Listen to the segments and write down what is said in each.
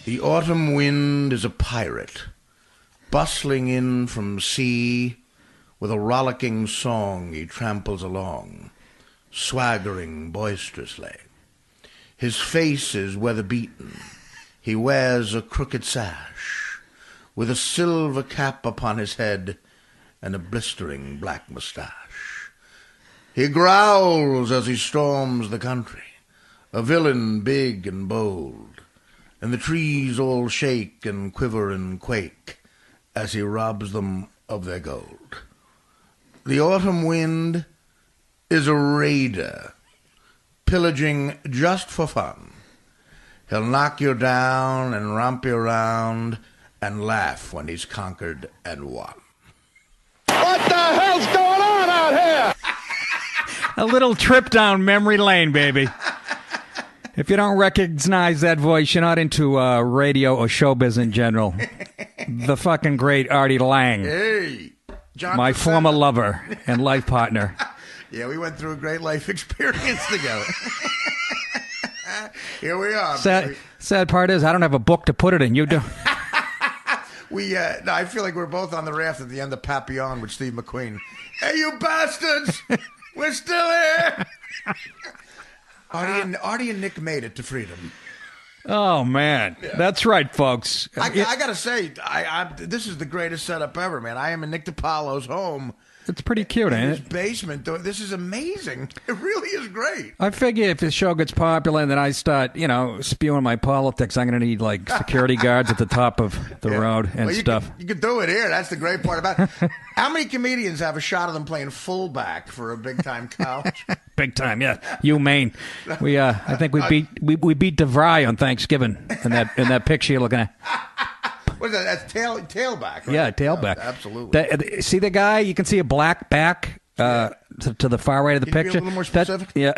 The autumn wind is a pirate, bustling in from sea. With a rollicking song he tramples along, swaggering boisterously. His face is weather-beaten. He wears a crooked sash, with a silver cap upon his head and a blistering black mustache. He growls as he storms the country, a villain big and bold, and the trees all shake and quiver and quake as he robs them of their gold. The autumn wind is a raider, pillaging just for fun. He'll knock you down and romp you around and laugh when he's conquered and won. What the hell's going on out here? A little trip down memory lane, baby. If you don't recognize that voice, you're not into radio or showbiz in general. The fucking great Artie Lang. Hey, John my Facetta. former lover and life partner. Yeah, we went through a great life experience together. Here we are. Sad part is I don't have a book to put it in. You do. No, I feel like we're both on the raft at the end of Papillon with Steve McQueen. Hey, you bastards! We're still here! Artie and Nick made it to freedom. Oh, man. Yeah. That's right, folks. I got to say, this is the greatest setup ever, man. I am in Nick DiPaolo's home. It's pretty cute, ain't it? His basement. This is amazing. It really is great. I figure if this show gets popular and then I start, spewing my politics, I'm going to need, security guards at the top of the road and stuff. You can do it here. That's the great part about it. How many comedians have a shot of them playing fullback for a big-time couch? Big time, yeah. You, Maine. I think we beat DeVry on Thanksgiving in that picture you're looking at. What is that? That's tailback, right? Yeah, tailback. Absolutely. See the guy? You can see a black back to the far right of the picture. Be a little more specific? Yeah.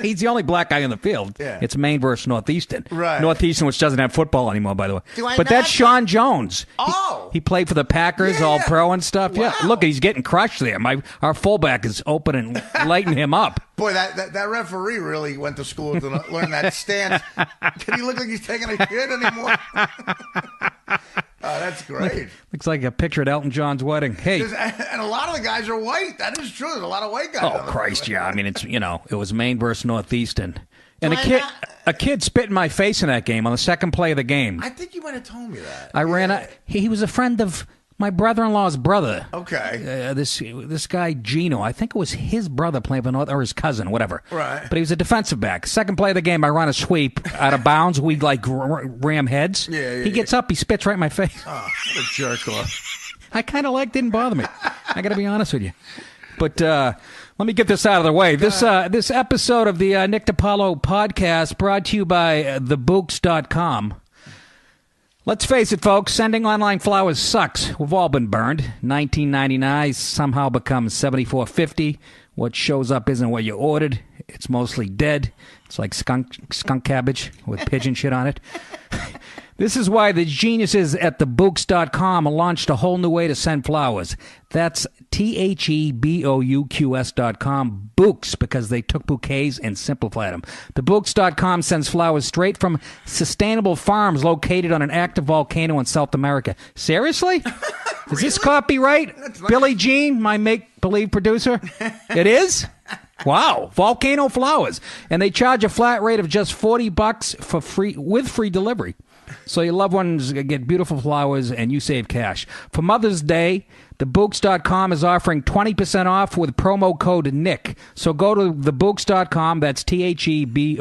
He's the only black guy in the field. Yeah. It's Maine versus Northeastern. Right. Northeastern, which doesn't have football anymore, by the way. But that's Sean Jones. Oh. He played for the Packers, all pro and stuff. Wow. Yeah. Look, he's getting crushed there. Our fullback is open and lighting him up. Boy, that referee really went to school to learn that stance. Can he look like he's taking a shit anymore? Oh, that's great. Looks like a picture at Elton John's wedding. Hey. And a lot of the guys are white. That is true. There's a lot of white guys. Oh, Christ, yeah. I mean, it's, it was Maine versus Northeastern. And a kid spit in my face in that game on the second play of the game. I think you might have told me that. I ran out. He was a friend of my brother-in-law's brother. Okay. This guy, Gino, I think it was his brother playing for North, or his cousin, whatever. Right. But he was a defensive back. Second play of the game, I run a sweep out of bounds. We ram heads. Yeah, he gets up, he spits right in my face. Oh, what a jerk off. I kind of didn't bother me. I got to be honest with you. But let me get this out of the way. This episode of the Nick DiPaolo podcast brought to you by thebooks.com. Let's face it, folks, sending online flowers sucks. We've all been burned. $19.99 somehow becomes $74.50. What shows up isn't what you ordered. It's mostly dead. It's like skunk cabbage with pigeon shit on it. This is why the geniuses at thebooks.com launched a whole new way to send flowers. That's THEBOUQS.com, Books, because they took bouquets and simplified them. Thebooks.com sends flowers straight from sustainable farms located on an active volcano in South America. Seriously? Is this copyright? Billie Jean, my make-believe producer? It is? Wow, volcano flowers. And they charge a flat rate of just $40 for free with free delivery. So your loved ones get beautiful flowers and you save cash. For Mother's Day, thebooks.com is offering 20% off with promo code NICK. So go to thebooks.com, that's THEBOUQS.com.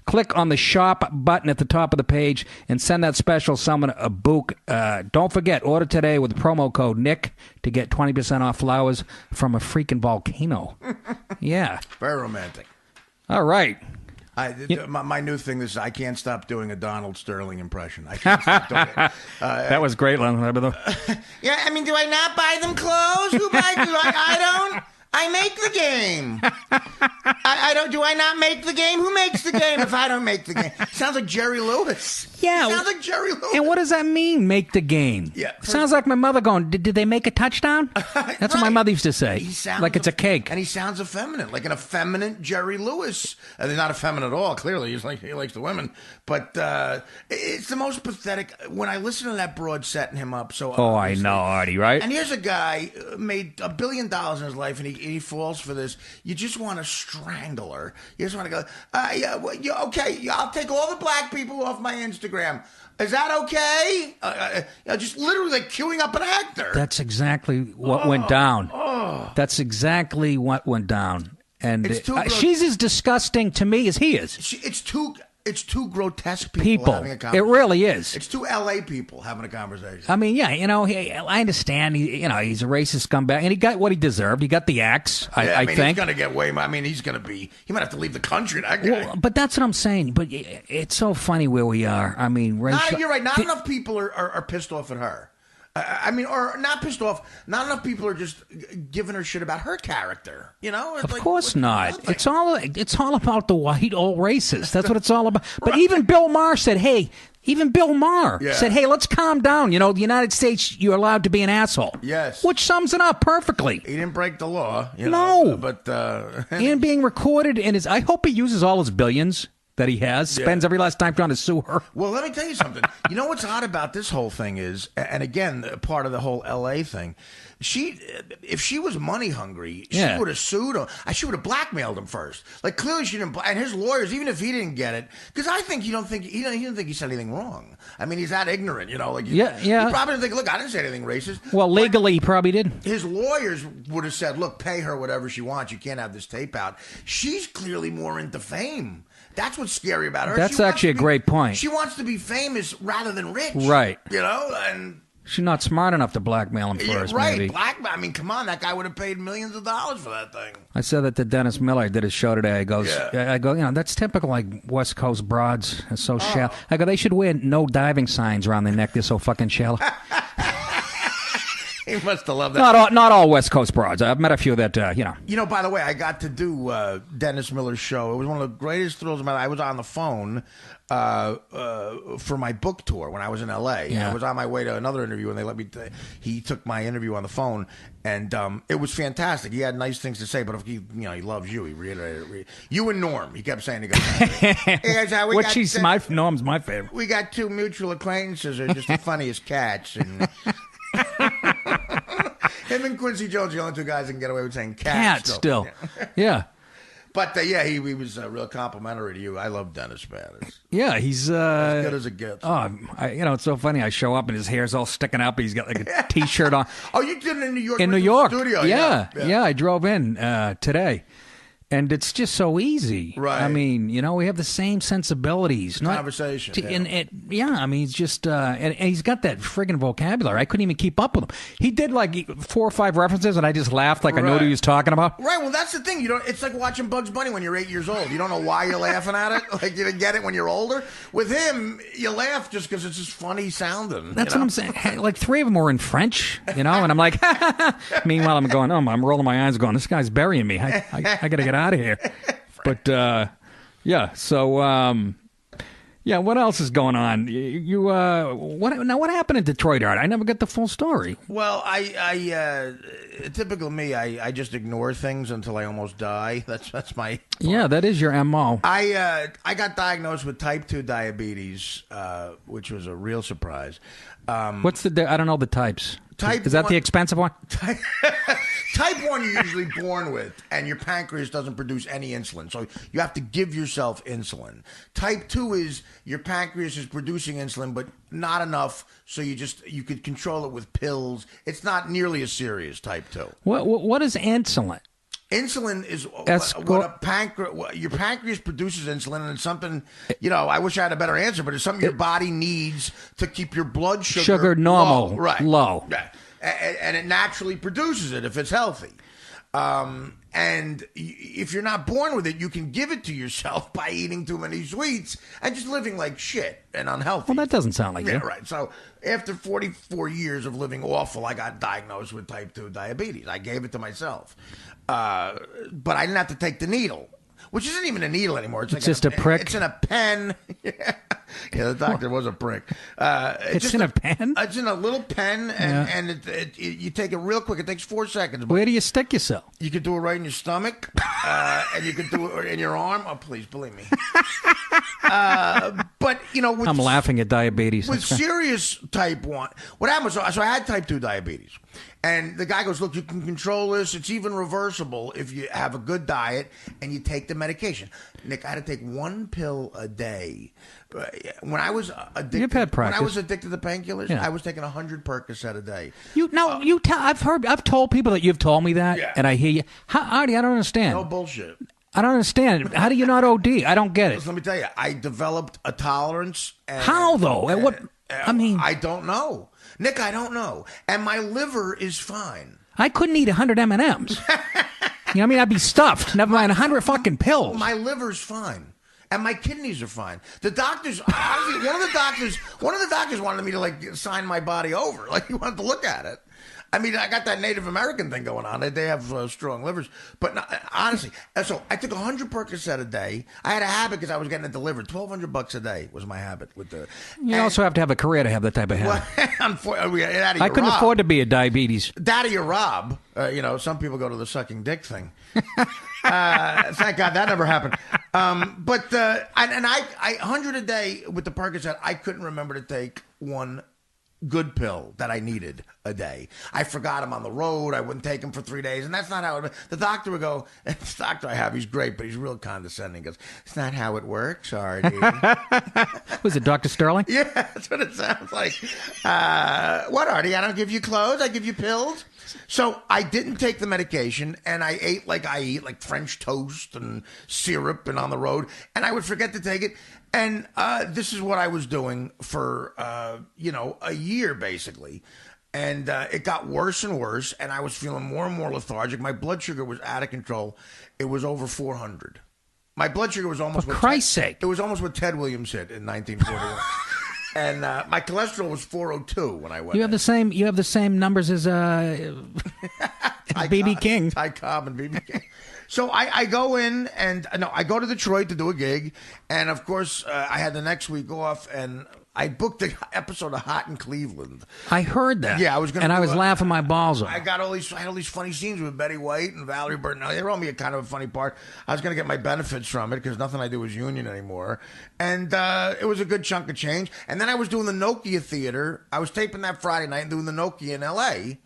Click on the shop button at the top of the page and send that special someone a book. Don't forget, order today with promo code NICK to get 20% off flowers from a freaking volcano. Yeah. Very romantic. All right. My new thing is I can't stop doing a Donald Sterling impression. I can't stop doing it. That was great, Len. Yeah, I mean, do I not buy them clothes? Who buys them? I don't. I make the game. I don't. Do I not make the game? Who makes the game if I don't make the game? Sounds like Jerry Lewis. Yeah. Sounds like Jerry Lewis. And what does that mean, make the game? Yeah. Sounds like my mother going, did they make a touchdown? That's what my mother used to say. He sounds like it's a cake. And he sounds effeminate, like an effeminate Jerry Lewis. And they're not effeminate at all, clearly. He likes the women. But it's the most pathetic. When I listen to that broad setting him up so I know, Artie, right? And here's a guy made $1 billion in his life, and he falls for this. You just want to strangle her. You just want to go, okay, I'll take all the black people off my Instagram. Is that okay? Just literally like queuing up an actor. That's exactly what went down. That's exactly what went down. And she's as disgusting to me as he is. It's two grotesque people having a conversation. It really is. It's two LA people having a conversation. I mean, yeah, I understand. He's a racist scumbag, and he got what he deserved. He got the axe. I think he's going to get way. I mean, he's going to be. He might have to leave the country. That guy. Well, but that's what I'm saying. But it's so funny where we are. I mean, you're right. Not enough people are pissed off at her. I mean, or not pissed off. Not enough people are just giving her shit about her character. Of course not. It's all about the white old racist. That's what it's all about. But even Bill Maher said, "Hey." Even Bill Maher said, "Hey, let's calm down. The United States, you're allowed to be an asshole." Yes, which sums it up perfectly. He didn't break the law. No, but and being recorded in his. I hope he uses all his billions that he has, spends every last time trying to sue her. Well, let me tell you something. You know what's odd about this whole thing is, and again, part of the whole L.A. thing, if she was money hungry, she would have sued him. She would have blackmailed him first. Like, clearly she didn't, and his lawyers, even if he didn't get it, because I think he didn't think he said anything wrong. I mean, he's that ignorant, He probably didn't think, look, I didn't say anything racist. Well, legally, he probably did. His lawyers would have said, look, pay her whatever she wants. You can't have this tape out. She's clearly more into fame. That's what's scary about her. That's actually a great point. She wants to be famous rather than rich. Right. And she's not smart enough to blackmail him first, right. maybe. I mean, come on, that guy would have paid millions of dollars for that thing. I said that to Dennis Miller. I did his show today. I go, that's typical, like, West Coast broads. It's so shallow. I go, they should wear no diving signs around their neck. They're so fucking shallow. He must have loved that. Not all West Coast broads. I've met a few that, by the way, I got to do Dennis Miller's show. It was one of the greatest thrills of my life. I was on the phone for my book tour when I was in L.A. Yeah. I was on my way to another interview, and they let me. He took my interview on the phone, and it was fantastic. He had nice things to say, but if he loves you. He reiterated it. You and Norm. He kept saying, "Hey guys, Norm's my favorite. We got two mutual acquaintances. They're just the funniest cats." And him and Quincy Jones, the only two guys that can get away with saying cat still. Yeah. But he was real complimentary to you. I love Dennis, man. He's as good as it gets. Oh, it's so funny. I show up and his hair's all sticking out, but he's got like a T-shirt on. Oh, you did it in New York? In New York, studio. Yeah. I drove in today. And it's just so easy. Right. I mean, we have the same sensibilities. Conversation. I mean, he's just, and he's got that friggin' vocabulary. I couldn't even keep up with him. He did like 4 or 5 references, and I just laughed like I knew what he was talking about. Right. Well, that's the thing. It's like watching Bugs Bunny when you're 8 years old. You don't know why you're laughing at it. Like, you didn't get it when you're older. With him, you laugh just because it's just funny sounding. That's what I'm saying. Like 3 of them were in French, and I'm like, meanwhile, I'm going, I'm rolling my eyes going, this guy's burying me. I got to get out of here. But so what else is going on? What happened in Detroit, Art? I never get the full story. Well, I typical me, I just ignore things until I almost die. That's my that is your MO. I got diagnosed with type 2 diabetes, which was a real surprise. What's I don't know the types. Is that the expensive one? Type 1 you're usually born with, and your pancreas doesn't produce any insulin. So you have to give yourself insulin. Type 2 is your pancreas is producing insulin, but not enough, so you could control it with pills. It's not nearly as serious, type 2. What is insulin? Insulin is your pancreas produces insulin, and it's something, I wish I had a better answer, but it's something your body needs to keep your blood sugar normal, low. Right. Low. Yeah. And it naturally produces it if it's healthy. And if you're not born with it, you can give it to yourself by eating too many sweets and just living like shit and unhealthy. Well, that doesn't sound like Yeah, it. right. So after 44 years of living awful, I got diagnosed with type 2 diabetes. I gave it to myself. But I didn't have to take the needle, which isn't even a needle anymore. It's like just a prick? It's in a pen. Yeah, the doctor was a prick. It's in a pen? It's in a little pen, and you take it real quick. It takes 4 seconds. Where do you stick yourself? You could do it right in your stomach, and you could do it in your arm. Oh, please, believe me. But, with, I'm laughing at diabetes. With serious type 1, what happened was, so I had type 2 diabetes. And the guy goes, look, you can control this. It's even reversible if you have a good diet and you take the medication. Nick, I had to take 1 pill a day. When I was addicted, You've had practice. When I was addicted to painkillers, Yeah. I was taking 100 Percocet a day. I've told people that you've told me that, Yeah. and I hear you. Artie, I don't understand. No bullshit. I don't understand. How do you not OD? I don't get it. Let me tell you, I developed a tolerance. And, How though? And what? I don't know, Nick. I don't know. And my liver is fine. I couldn't eat 100 M&Ms. I'd be stuffed. Never mind 100 fucking pills. My liver's fine. And my kidneys are fine. The doctors, honestly, one of the doctors wanted me to sign my body over. Like, he wanted to look at it. I mean, I got that Native American thing going on. They have strong livers. But no, honestly, so I took 100 Percocet a day. I had a habit because I was getting it delivered. $1,200 a day was my habit with the. You also have to have a career to have that type of habit. I couldn't afford to be a diabetes. Daddy or Rob. Some people go to the sucking dick thing. Thank God that never happened. But 100 a day with the Percocet, I couldn't remember to take one good pill that I needed a day. I forgot him on the road. I wouldn't take him for 3 days. And that's not how it. The doctor would go, this doctor I have, he's great, but he's real condescending. He goes, it's not how it works, Artie. Was it Dr. Sterling? Yeah, that's what it sounds like. What, Artie? I don't give you clothes. I give you pills. So I didn't take the medication, and I ate like I eat, like French toast and syrup and on the road, and I would forget to take it. And this is what I was doing for, a year, basically. And it got worse and worse, and I was feeling more and more lethargic. My blood sugar was out of control. It was over 400. My blood sugar was almost... For Christ's sake. It was almost what Ted Williams hit in 1941. And my cholesterol was 402 when I went. You have the same numbers as BB King. Ty Cobb and BB King. So I go in and I go to Detroit to do a gig, and of course I had the next week off, and I booked the episode of Hot in Cleveland. I heard that. Yeah, I was going to. And I was laughing my balls off. I had all these funny scenes with Betty White and Valerie Burton. They wrote me a kind of a funny part. I was going to get my benefits from it because nothing I do was union anymore. And it was a good chunk of change. And then I was doing the Nokia Theater. I was taping that Friday night and doing the Nokia in L.A.,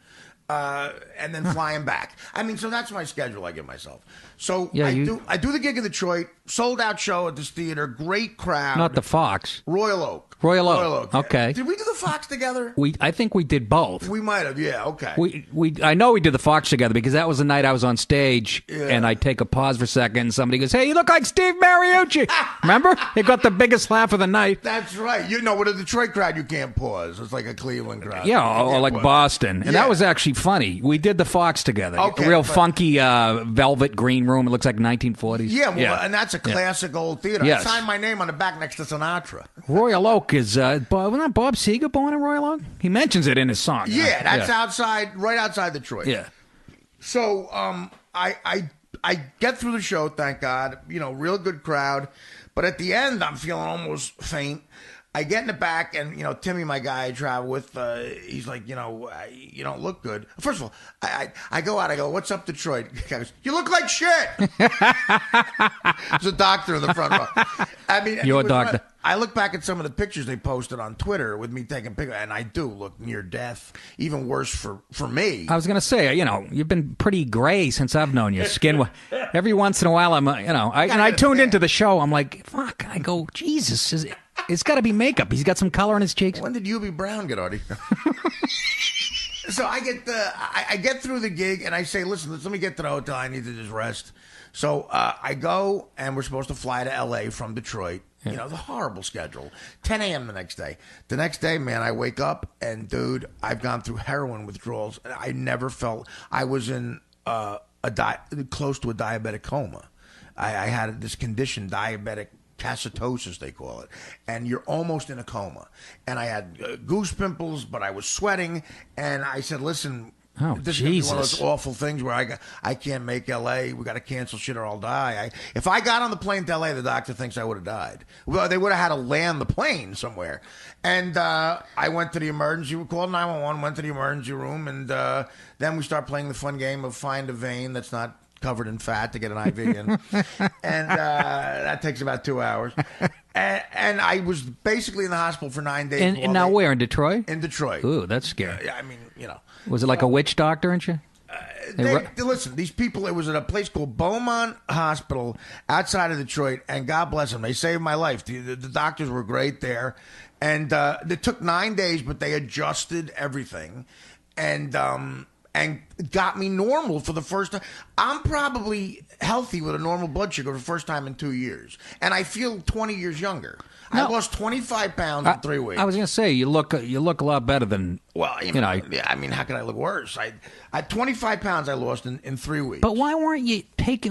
and then flying back. I mean, so that's my schedule I give myself. So yeah, I do the gig in Detroit, sold out show at this theater, great crowd. Not the Fox. Royal Oak. Royal Oak. Okay. Did we do the Fox together? I think we did both. We might have. Yeah. Okay. I know we did the Fox together because that was the night I was on stage, and I take a pause for a second, and somebody goes, "Hey, you look like Steve Mariucci." Remember? They got the biggest laugh of the night. That's right. With a Detroit crowd, you can't pause. It's like a Cleveland crowd. Yeah, or like Boston, and that was actually funny. We did the Fox together. Okay, a real funky velvet green room. It looks like 1940s. Yeah, and that's a classic old theater. Yes. I signed my name on the back next to Sinatra. Royal Oak is wasn't that Bob Seger born in Royal Oak? He mentions it in his song. Yeah, that's right outside Detroit. Yeah. So I get through the show, thank God. Real good crowd. But at the end, I'm feeling almost faint. I get in the back, and Timmy, my guy I travel with, he's like, you don't look good. First of all, I go out. I go, "What's up, Detroit?" He goes, "You look like shit." There's a doctor in the front row. I mean, you're a doctor. Right. I look back at some of the pictures they posted on Twitter with me taking pictures, and I do look near death. Even worse for me. I was going to say, you've been pretty gray since I've known you. Skin. Every once in a while, I tuned into the show. I'm like, fuck. I go, Jesus. It's got to be makeup. He's got some color in his cheeks. When did UB Brown get, Artie? So I get through the gig, and I say, listen, let me get to the hotel. I need to just rest. So I go, and we're supposed to fly to L.A. from Detroit. The horrible schedule. 10 a.m. the next day. The next day, man, I wake up, and, dude, I've gone through heroin withdrawals. I never felt I was in close to a diabetic coma. I had this condition, diabetic casitosis, they call it, and you're almost in a coma. And I had goose pimples, but I was sweating, and I said, listen, this is one of those awful things where I can't make L.A., we got to cancel shit or I'll die. If I got on the plane to L.A., the doctor thinks I would have died. Well, they would have had to land the plane somewhere. And I went to the emergency, we called 911, went to the emergency room, and then we start playing the fun game of find a vein that's not covered in fat to get an IV in. And that takes about 2 hours. And I was basically in the hospital for 9 days. And now where, in Detroit? In Detroit. Ooh, that's scary. Yeah, I mean, you know. Was it like a witch doctor and shit? Listen, these people, it was at a place called Beaumont Hospital outside of Detroit, and God bless them. They saved my life. The doctors were great there. And it took 9 days, but they adjusted everything. And got me normal for the first time. I'm probably healthy with a normal blood sugar for the first time in 2 years. And I feel 20 years younger. I lost 25 pounds in 3 weeks. I was going to say, you look a lot better than... Well, you know, I mean, how could I look worse? I 25 pounds I lost in 3 weeks. But why weren't you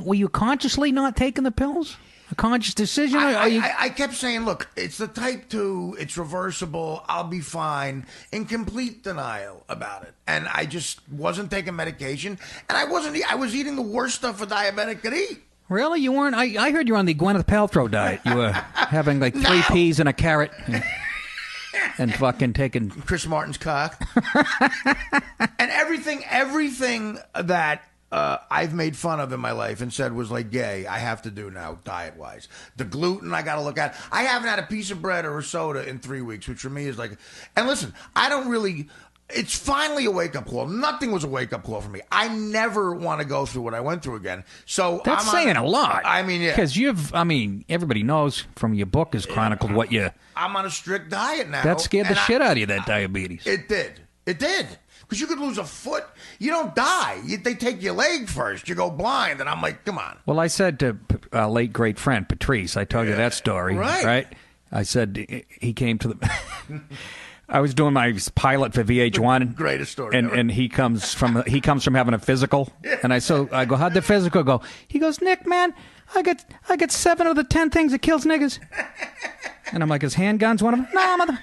were you consciously not taking the pills? A conscious decision? I kept saying, look, it's the type 2, it's reversible, I'll be fine, in complete denial about it. And I just wasn't taking medication, and I was eating the worst stuff a diabetic could eat. Really? You weren't? I heard you were on the Gwyneth Paltrow diet. You were having like 3 peas and a carrot and fucking taking... Chris Martin's cock. And everything that... I've made fun of in my life and said was like gay, I have to do now, diet-wise. The gluten I got to look at. I haven't had a piece of bread or a soda in 3 weeks, which for me is like... And listen, I don't really... It's finally a wake-up call. Nothing was a wake-up call for me. I never want to go through what I went through again. So that's saying a lot. I mean, yeah. Because everybody knows from your book has chronicled what you... I'm on a strict diet now. That scared the shit out of you, that diabetes. It did. Because you could lose a foot. You don't die. They take your leg first. You go blind. And I'm like, come on. Well, I said to a late great friend, Patrice, I told you that story. Right? I said he came to the... I was doing my pilot for VH1. Greatest story. And he comes from having a physical. And I go, how'd the physical go? He goes, Nick, man, I get 7 of the 10 things that kills niggas. And I'm like, is handguns one of them? No, mother...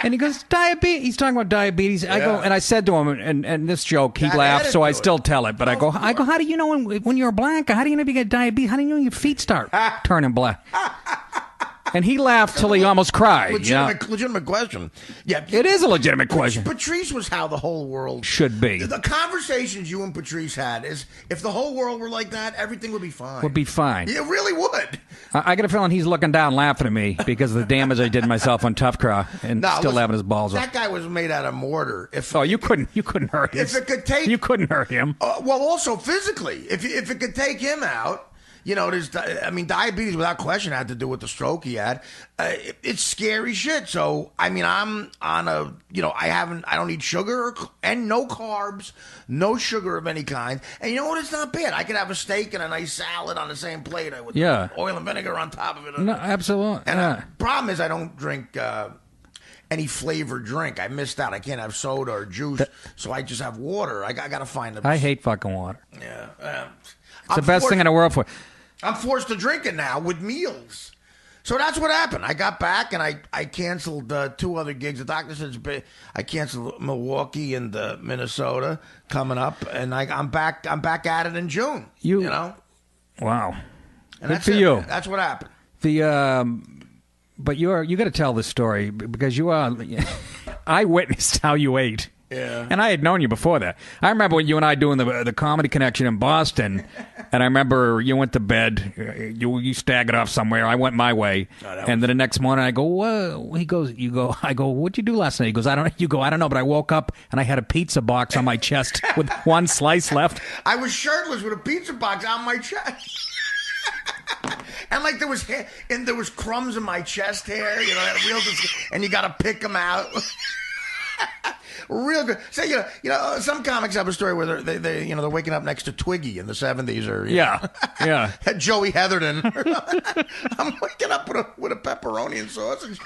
And he goes, diabetes. He's talking about diabetes. I go, and I said to him, and this joke, he laughed, so I still tell it. But I go, how do you know when you're a blanca? How do you know if you get diabetes? How do you know your feet start turning black? And he laughed till he almost cried. Legitimate question. Yeah, it is a legitimate question. Patrice was how the whole world should be. The conversations you and Patrice had is, if the whole world were like that, everything would be fine. Would be fine. It really would. I got a feeling he's looking down, laughing at me because of the damage I did myself on Tough Craw, and still having his balls up. That guy was made out of mortar. You couldn't hurt him. If it could take, you couldn't hurt him. Well, also physically, if it could take him out. You know, diabetes without question had to do with the stroke he had. It's scary shit. So, I mean, I'm on a, I don't eat sugar and no carbs, no sugar of any kind. And you know what? It's not bad. I could have a steak and a nice salad on the same plate with oil and vinegar on top of it. No, absolutely. And the problem is I don't drink any flavored drink. I missed out. I can't have soda or juice, so I just have water. I got to find I hate fucking water. Yeah. It's the best thing in the world for... I'm forced to drink it now with meals. So that's what happened. I got back and I canceled 2 other gigs. The doctor said I canceled Milwaukee and Minnesota coming up, and I'm back at it in June. You know? Wow. And good for you. That's what happened. But you got to tell this story because I witnessed how you ate. Yeah. And I had known you before that. I remember when you and I doing the Comedy Connection in Boston, and I remember you went to bed, you staggered off somewhere, I went my way, and then the next morning I go, whoa, I go, what'd you do last night? He goes, I don't know, but I woke up and I had a pizza box on my chest with 1 slice left. I was shirtless with a pizza box on my chest. And like there was crumbs in my chest hair, and you got to pick them out. Real good. So some comics have a story where they're waking up next to Twiggy in the 70s or yeah. Joey Heatherton. I'm waking up with a pepperoni and sausage.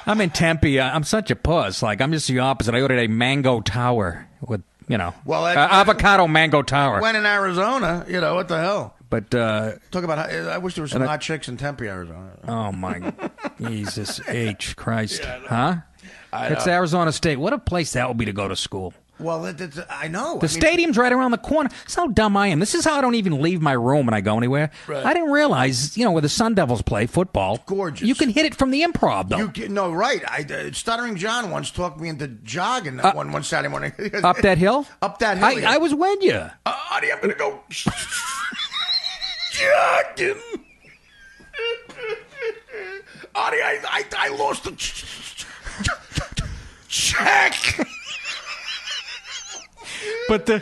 I'm in Tempe. I'm such a puss. Like I'm just the opposite. I ordered a mango tower with Well, avocado mango tower. When in Arizona, what the hell? But talk about. I wish there were some hot chicks in Tempe, Arizona. Oh my Jesus H Christ, Yeah, It's Arizona State. What a place that would be to go to school. Well, I know. The stadium's right around the corner. That's how dumb I am. This is how I don't even leave my room when I go anywhere. Right. I didn't realize, where the Sun Devils play football. Gorgeous. You can hit it from the Improv, though. Right. Stuttering John once talked me into jogging one Saturday morning. Up that hill? Up that hill. I was with you. Artie, I'm going to go jogging. Artie, I lost the check. But were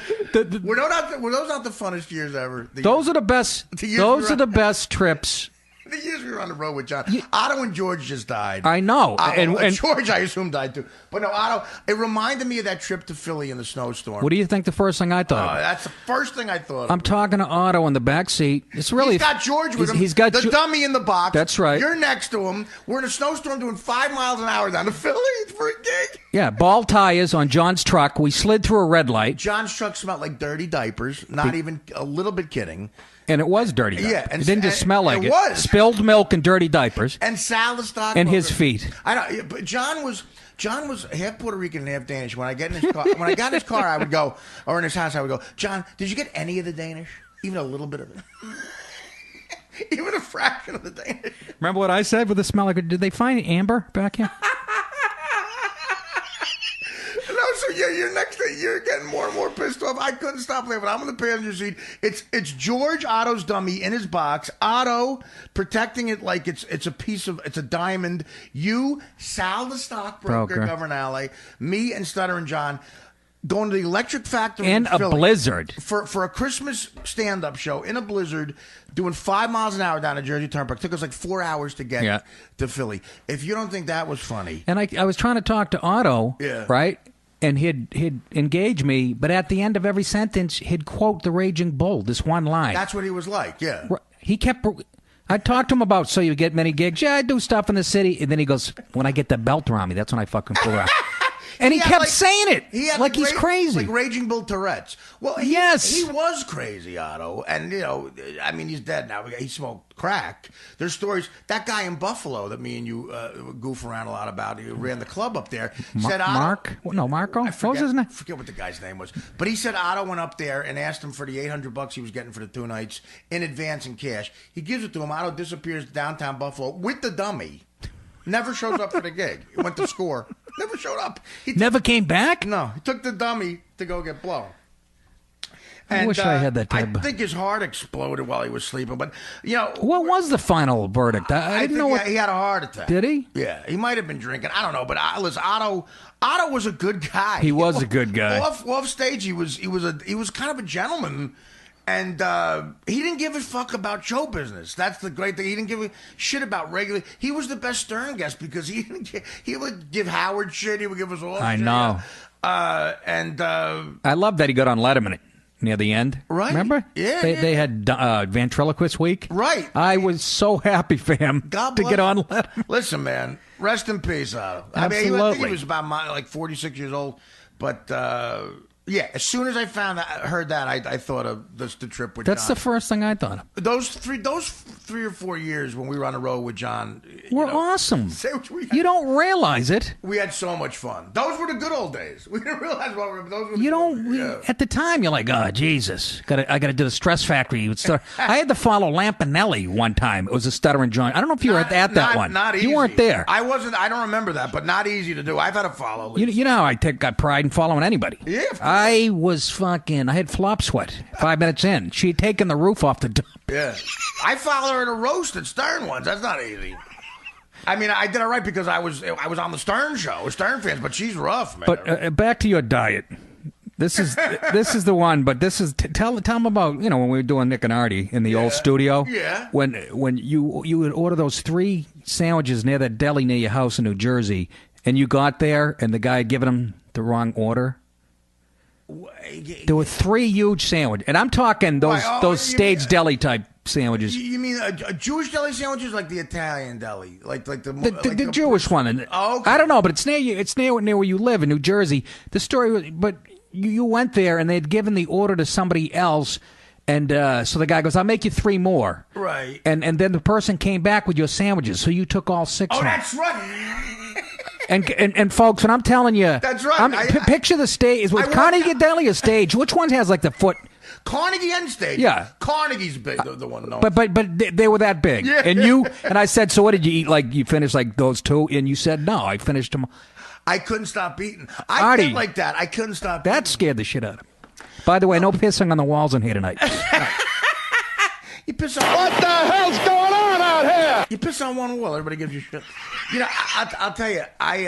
those not the funnest years ever? Those are the best. Those are the best trips. The years we were on the road with John. Otto and George just died. I know. And George, I assume, died too. But no, Otto, it reminded me of that trip to Philly in the snowstorm. What do you think the first thing I thought of? That's the first thing I thought of. I'm talking to Otto in the back seat. It's really... He's got George with him. He's got the dummy in the box. That's right. You're next to him. We're in a snowstorm doing 5 miles an hour down to Philly for a gig. Yeah, ball tires on John's truck. We slid through a red light. John's truck smelled like dirty diapers. Not even a little bit kidding. And it was dirty diapers. Yeah, it didn't just smell like it. It was. Spilled milk and dirty diapers. And Sal the stockbroker. And his feet. I know, but John was half Puerto Rican and half Danish. When I got in his car, I would go, or in his house, I would go, John, did you get any of the Danish? Even a little bit of it? Even a fraction of the Danish? Remember what I said with the smell? Did they find amber back here? So you're getting more and more pissed off. I couldn't stop laughing. I'm in the passenger seat. It's George Otto's dummy in his box. Otto protecting it like it's a diamond. You, Sal the stockbroker, Governale, me and Stutter and John going to the Electric Factory in Philly a blizzard for a Christmas stand-up show in a blizzard, doing 5 miles an hour down the Jersey Turnpike. Took us like 4 hours to get to Philly. If you don't think that was funny, and I was trying to talk to Otto, right? And he'd engage me, but at the end of every sentence, he'd quote the Raging Bull, this one line. That's what he was like, yeah. He kept... I talked to him about, so you get many gigs? Yeah, I do stuff in the city. And then he goes, when I get the belt around me, that's when I fucking fool around. And he kept saying it like he's crazy. Like Raging Bull Tourette's. Well, he was crazy, Otto. And, he's dead now. He smoked crack. There's stories. That guy in Buffalo that me and you goof around a lot about, he ran the club up there, said Otto... Marco? What was his name? I forget what the guy's name was. But he said Otto went up there and asked him for the $800 he was getting for the 2 nights in advance in cash. He gives it to him. Otto disappears downtown Buffalo with the dummy. Never shows up for the gig. He went to score. Never showed up. He never came back? No. He took the dummy to go get blown. I wish I had that type. I think his heart exploded while he was sleeping. But, what was the final verdict? I didn't know. He had a heart attack. Did he? Yeah. He might have been drinking. I don't know. But listen, Otto was a good guy. He was a good guy. Off stage, he was kind of a gentleman. And he didn't give a fuck about show business. That's the great thing. He didn't give a shit about regular. He was the best Stern guest because he would give Howard shit. He would give us all shit. I know. I love that he got on Letterman near the end. Right. Remember? Yeah. They had Ventriloquist Week. Right. I was so happy for him to get on Letterman. Listen, man. Rest in peace, Otto. Absolutely. I think he was about 46 years old. But... yeah, as soon as I heard that, I thought of the trip with John. That's the first thing I thought of. Those 3 or 4 years when we were on the road with John were awesome. You don't realize it. We had so much fun. Those were the good old days. We didn't realize what those were. At the time, you're like, oh Jesus, I got to do the Stress Factory. I had to follow Lampanelli one time. It was a stuttering joint. I don't know if you were at that one. Not easy. You weren't there. I wasn't. I don't remember that, but not easy to do. I've had to follow. You know how I got pride in following anybody. Yeah. I had flop sweat 5 minutes in. She had taken the roof off the dump. Yeah. I followed her in a roast at Stern once. That's not easy. I mean, I did it right because I was on the Stern show. We're Stern fans, but she's rough, man. But back to your diet. This is the one. But this is tell them about when we were doing Nick and Artie in the old studio. Yeah. When you would order those 3 sandwiches near that deli near your house in New Jersey, and you got there and the guy had given them the wrong order. There were 3 huge sandwiches, and I'm talking those stage deli type sandwiches. You mean a Jewish deli sandwiches, like the Italian deli, like the Jewish one? Okay. I don't know, but it's near you. It's near where you live in New Jersey. The story was, but you went there and they'd given the order to somebody else. And so the guy goes, I'll make you 3 more. Right. And then the person came back with your sandwiches, so you took all 6 Oh, home. that's right. And folks, when I'm telling you, That's right. Picture the stage. Was Carnegie Deli a stage? Which one has like the foot? Carnegie End Stage. Yeah. Carnegie's big, the one known. But they were that big. Yeah. And I said, so what did you eat? Like you finished like those 2? And you said, no, I finished them. I couldn't stop eating. Artie, get like that. I couldn't stop that eating. scared the shit out of me. By the way, no pissing on the walls in here tonight. You piss on What the hell's going on out here? You piss on one wall, everybody gives you shit. You know, I'll tell you, I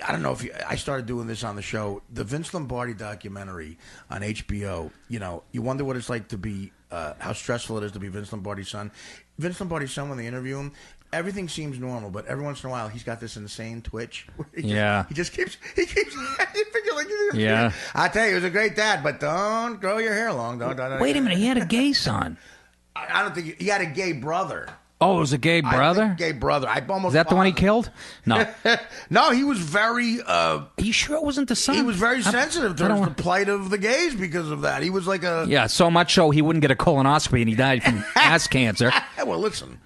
don't know if I started doing this on the show. The Vince Lombardi documentary on HBO. You know, you wonder what it's like to be, how stressful it is to be Vince Lombardi's son. Vince Lombardi's son, when they interview him, everything seems normal, but every once in a while he's got this insane twitch. He keeps. Yeah. I tell you, he was a great dad, but don't grow your hair long. Don't. Wait a minute, he had a gay son. I don't think he had a gay brother. Oh, it was a gay brother? Gay brother. Is that the one he killed? No. No, he was very... Are you sure it wasn't the son? He was very sensitive towards the plight of the gays because of that. He was like a... Yeah, so much so he wouldn't get a colonoscopy and he died from ass cancer. Well, listen.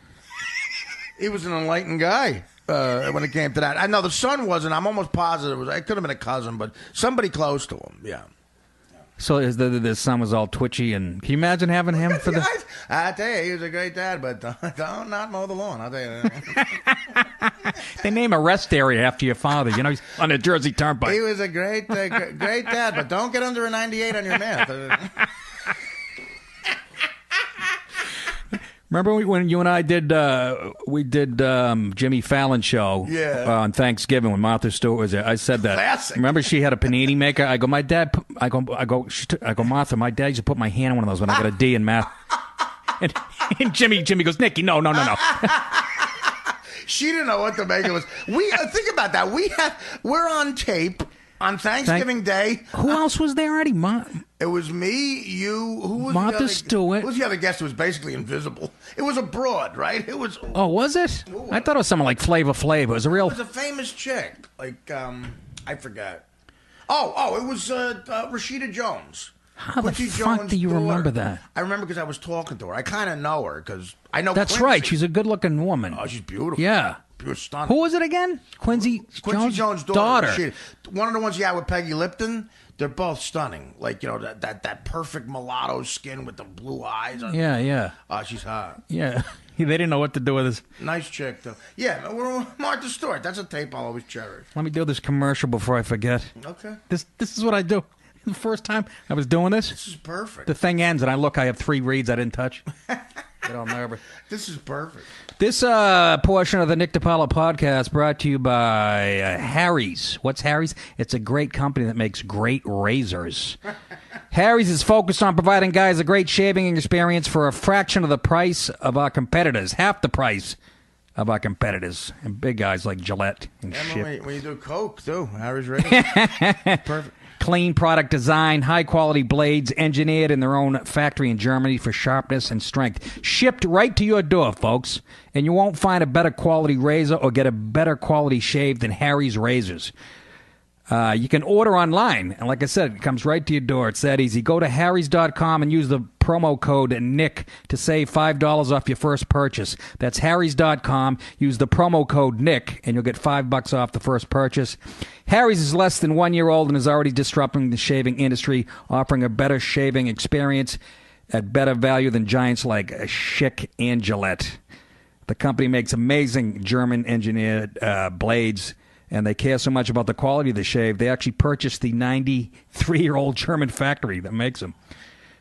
He was an enlightened guy when it came to that. I know the son wasn't. I'm almost positive. It could have been a cousin, but somebody close to him. Yeah. So the son was all twitchy, and can you imagine having him for the... I tell you, he was a great dad, but don't not mow the lawn. I'll tell you. They name a rest area after your father. You know, he's on the Jersey Turnpike. He was a great dad, but don't get under a 98 on your math. Remember when you and I did Jimmy Fallon show on Thanksgiving when Martha Stewart was there? I said that. Classic. Remember she had a panini maker? I go, Martha, my dad used to put my hand on one of those when I got a D in math. And Jimmy goes, Nicky, no. She didn't know what to make of us. We think about that. We're on tape on Thanksgiving Day. Who else was there already? It was me, you. Who was Martha Stewart? Who was the other guest who was basically invisible? It was a broad, right? It was. Oh, was it? I thought it was someone like Flavor Flav. It was a real. It was a famous chick. Like I forgot. Oh, it was Rashida Jones. How the fuck do you remember that? I remember because I was talking to her. I kind of know her because I know. That's Quincy. right. She's a good-looking woman. Oh, she's beautiful. Yeah. Pure stunning. Who was it again? Quincy Jones' daughter. One of the ones you had with Peggy Lipton. They're both stunning. Like, you know, that perfect mulatto skin with the blue eyes. Yeah. Oh, she's hot. Yeah. They didn't know what to do with this. Nice chick, though. Yeah, we're Martha Stewart. That's a tape I'll always cherish. Let me do this commercial before I forget. Okay. This is what I do. The first time I was doing this. This is perfect. The thing ends, and I look. I have 3 reads I didn't touch. Get all nervous. This is perfect. This portion of the Nick DiPaolo podcast brought to you by Harry's. What's Harry's? It's a great company that makes great razors. Harry's is focused on providing guys a great shaving experience for a fraction of the price of our competitors. Half the price of our competitors. And big guys like Gillette and shit. When you do Coke, too. Harry's razors. Perfect. Clean product design, high-quality blades engineered in their own factory in Germany for sharpness and strength. Shipped right to your door, folks. And you won't find a better quality razor or get a better quality shave than Harry's razors. You can order online. And like I said, it comes right to your door. It's that easy. Go to harrys.com and use the promo code NICK to save $5 off your first purchase. That's harrys.com. Use the promo code NICK and you'll get $5 off the first purchase. Harry's is less than 1 year old and is already disrupting the shaving industry, offering a better shaving experience at better value than giants like Schick and Gillette. The company makes amazing German-engineered blades, and they care so much about the quality of the shave, they actually purchased the 93-year-old German factory that makes them.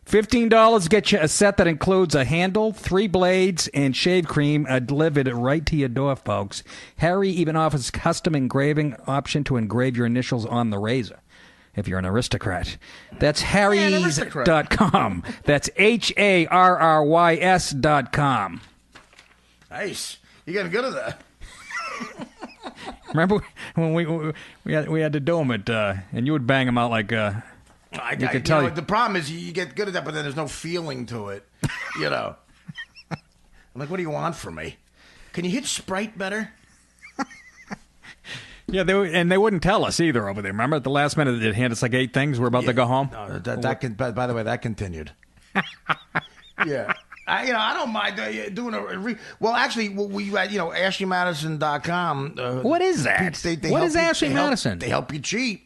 $15 gets you a set that includes a handle, 3 blades, and shave cream delivered right to your door, folks. Harry even offers custom engraving option to engrave your initials on the razor if you're an aristocrat. That's harrys.com. That's HARRYS.com. Nice. You're getting good at that. Remember when we had to do them and you would bang them out like you could tell. The problem is you get good at that, but then there's no feeling to it. You know. I'm like, what do you want from me? Can you hit Sprite better? Yeah, they wouldn't tell us either over there. Remember at the last minute they'd hand us like 8 things. We're about to go home. No, by the way, that continued. Yeah. I don't mind doing well, actually, we AshleyMadison.com. What is that? What is Ashley Madison? They help you cheat.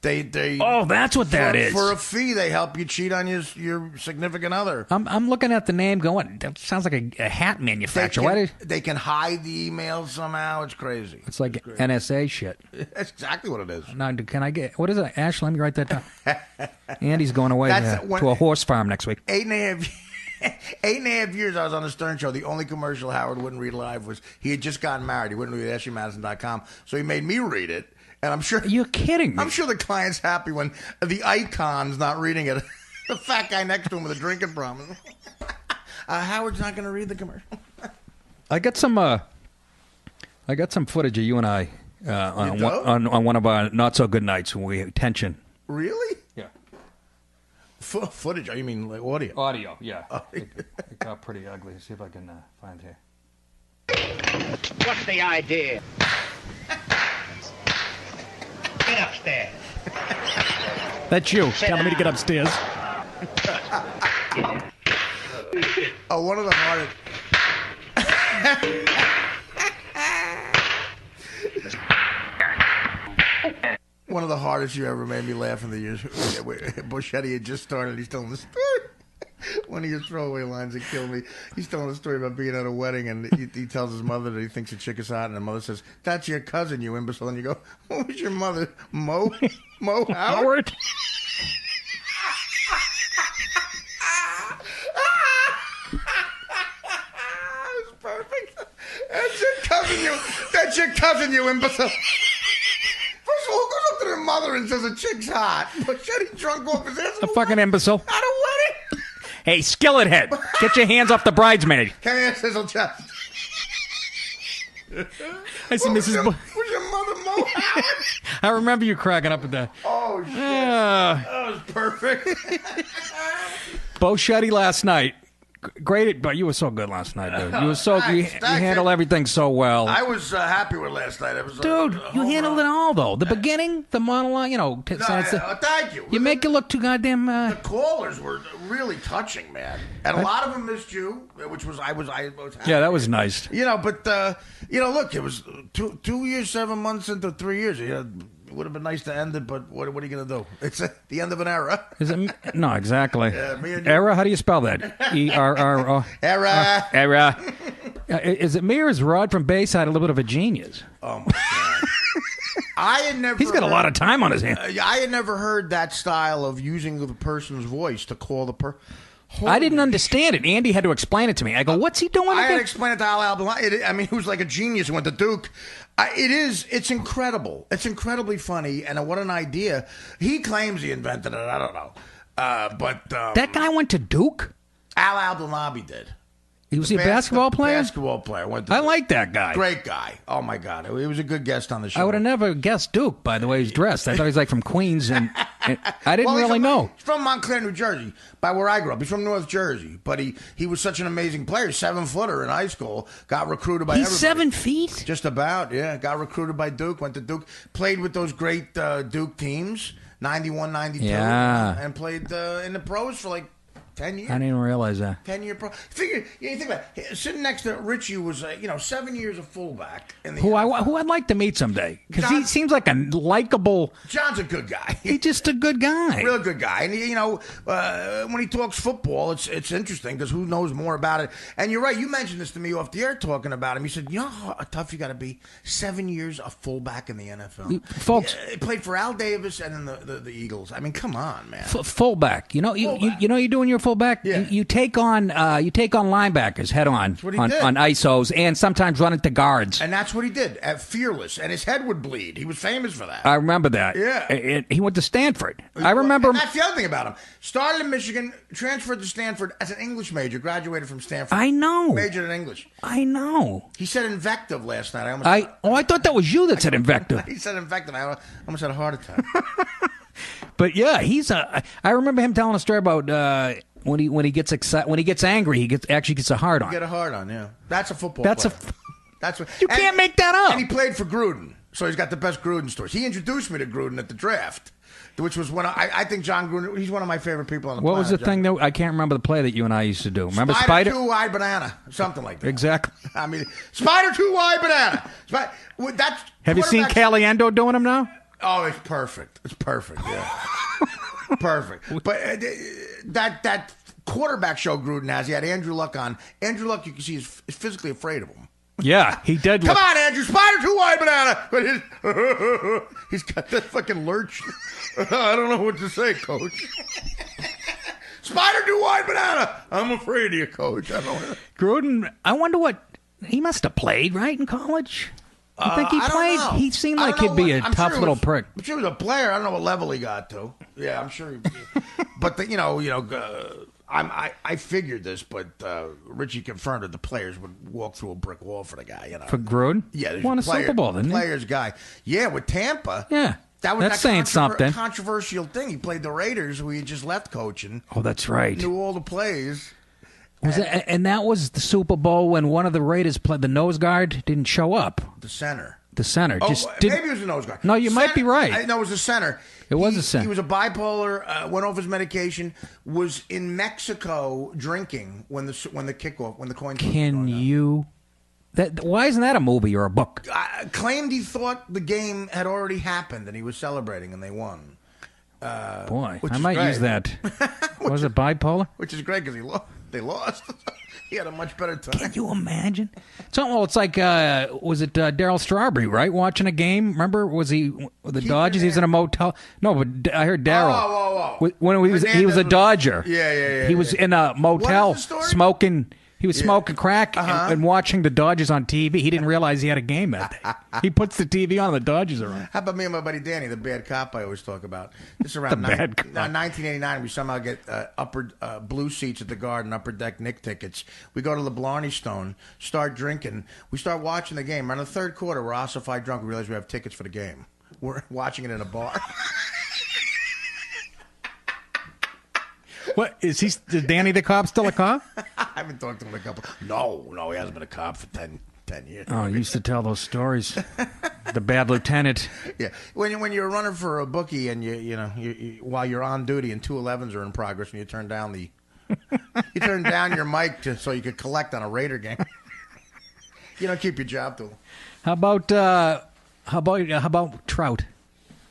They oh, that's what that is. For a fee, they help you cheat on your significant other. I'm looking at the name going, that sounds like a hat manufacturer. They can hide the emails somehow. It's crazy. It's like NSA shit. That's exactly what it is. Now, can I get, what is it? Ashley, let me write that down. Andy's going away to a horse farm next week. 8.5 years I was on the Stern Show. The only commercial Howard wouldn't read live was he had just gotten married. He wouldn't read AshleyMadison.com, so he made me read it. And I'm sure you're kidding me. I'm sure the client's happy when the icon's not reading it. The fat guy next to him with a drinking problem. Howard's not going to read the commercial. I got some footage of you and I on one of our not so good nights when we had tension. Really? Yeah. Footage? You mean like audio? Audio, yeah. It got pretty ugly. See if I can find here. What's the idea? Get upstairs. That's you telling me to get upstairs. One of the hardest. One of the hardest you ever made me laugh in the years. Buscetti had just started. He's telling the story. One of your throwaway lines that killed me. He's telling a story about being at a wedding, and he tells his mother that he thinks the chick is hot, and the mother says, "That's your cousin, you imbecile." And you go, "What was your mother, Mo Howard?" It was perfect. That's your cousin, you imbecile. First of all, who goes up to their mother and says a chick's hot? Buscetti drunk off his ass. A fucking imbecile. At a wedding. Hey, skillet head, get your hands off the bridesmaid. Come here, sizzle chest. I see Mrs. Was your mother Mo Howard? I remember you cracking up at that. Oh, shit. That was perfect. Bo Shetty last night. Great, but you were so good last night, dude. You were so you handled everything so well. I was happy with last night. It was dude, you handled it all though. The beginning, the monologue, thank you. You make it look too goddamn. The callers were really touching, man, and a lot of them missed you, which was I was happy. Yeah, that was nice. But look, it was 2 years, 7 months into 3 years. It would have been nice to end it, but what are you going to do? It's the end of an era. Is it? No, exactly. Me and Era? How do you spell that? E-R-R-O. Era. Era. Is it me or is Rod from Bayside a little bit of a genius? Oh, my God. I had never. He's got a lot of time on his hands. I had never heard that style of using the person's voice to call the person. I didn't understand it. Andy had to explain it to me. I go, what's he doing? I had to explain it to Al Abdullah. He was like a genius who went to Duke. It's incredible. It's incredibly funny, and what an idea. He claims he invented it. I don't know. But that guy went to Duke? Al Abdullah did. He was a basketball player? Basketball player. I like that guy. Great guy. Oh, my God. He was a good guest on the show. I would have never guessed Duke by the way he's dressed. I thought he was like from Queens, and I didn't really know. He's from Montclair, New Jersey, by where I grew up. He's from North Jersey, but he was such an amazing player. 7-footer in high school. Got recruited by everybody. 7 feet? Just about, yeah. Got recruited by Duke. Went to Duke. Played with those great Duke teams, 91, 92. Yeah. And played in the pros for like 10 years. I didn't even realize that. 10-year pro. Figure, you think about it. Sitting next to Richie was, 7 years of fullback. Who I'd like to meet someday. Because he seems like a likable... John's a good guy. He's just a good guy. Real good guy. And, when he talks football, it's interesting because who knows more about it. And you're right. You mentioned this to me off the air talking about him. You said, you know how tough you got to be? 7 years of fullback in the NFL. Folks. He played for Al Davis and then the Eagles. I mean, come on, man. Fullback. You know you're doing your fullback? Yeah. You take on linebackers head on on ISOs and sometimes run into guards. And that's what he did at Fearless. And his head would bleed. He was famous for that. I remember that. Yeah. He went to Stanford. I remember. And that's the other thing about him. Started in Michigan, transferred to Stanford as an English major, graduated from Stanford. I know. Majored in English. I know. He said invective last night. I thought that was you that said invective. He said invective. I almost had a heart attack. But yeah, I remember him telling a story about when he gets excited, when he gets angry, he actually gets a hard on. Get a hard on, yeah. That's a football player. That's what you can't make that up. And he played for Gruden. So he's got the best Gruden stories. He introduced me to Gruden at the draft, which was one of, I think John Gruden, he's one of my favorite people on the planet. What was the thing that I can't remember the play that you and I used to do? Remember Spider? Two-eyed banana, something like that. Exactly. I mean, Spider two-eyed banana. That's Have you seen Caliendo doing them now? Oh, it's perfect. It's perfect. Yeah, perfect. But that quarterback show Gruden has, he had Andrew Luck on. Andrew Luck, you can see, is physically afraid of him. Yeah, he did. Come on, Andrew, Spider two-eyed banana. But he's got that fucking lurch. I don't know what to say, Coach. Spider two-eyed banana. I'm afraid of you, Coach. I don't know. Gruden, I wonder what he must have played, right, in college. You think he played? He seemed like he'd be a tough little prick. I'm sure he was a player. I don't know what level he got to. Yeah, I'm sure. But I figured this, but Richie confirmed that the players would walk through a brick wall for the guy. You know, for Gruden. Yeah, won a Super Bowl, didn't he? Players guy. Yeah, with Tampa. Yeah, that's saying something. Controversial thing. He played the Raiders, who he had just left coaching. Oh, that's right. Knew all the plays. And that was the Super Bowl when one of the Raiders played the nose guard didn't show up. The center. Maybe it was the nose guard. No, you might be right. No, it was the center. It was a center. He was a bipolar. Went off his medication. Was in Mexico drinking when the coin. Can you? Why isn't that a movie or a book? Claimed he thought the game had already happened and he was celebrating and they won. Boy, I might use that. Was it bipolar? Which is great because they lost. He had a much better time. Can you imagine? It's like, was it Darryl Strawberry, right? Watching a game. Remember, was he with the Dodgers? He was in a motel. No, but I heard Darryl. Whoa. When he was a Dodger. Yeah. He was in a motel smoking. He was Yeah. smoking crack and watching the Dodgers on TV. He didn't realize he had a game that day. He puts the TV on and the Dodgers are on. How about me and my buddy Danny, the bad cop I always talk about? This is around The bad cop. 1989. We somehow get upper blue seats at the Garden, upper deck Nick tickets. We go to the Blarney Stone, start drinking. We start watching the game. Around the third quarter, we're ossified drunk. We realize we have tickets for the game. We're watching it in a bar. What is he? Is Danny the cop still a cop? I haven't talked to him in a couple. No, he hasn't been a cop for 10 years. Oh, he used to tell those stories. The bad lieutenant. Yeah, when you're running for a bookie and you while you're on duty and 211s are in progress and you turn down your mic so you could collect on a Raider game. You don't keep your job to them. How about Trout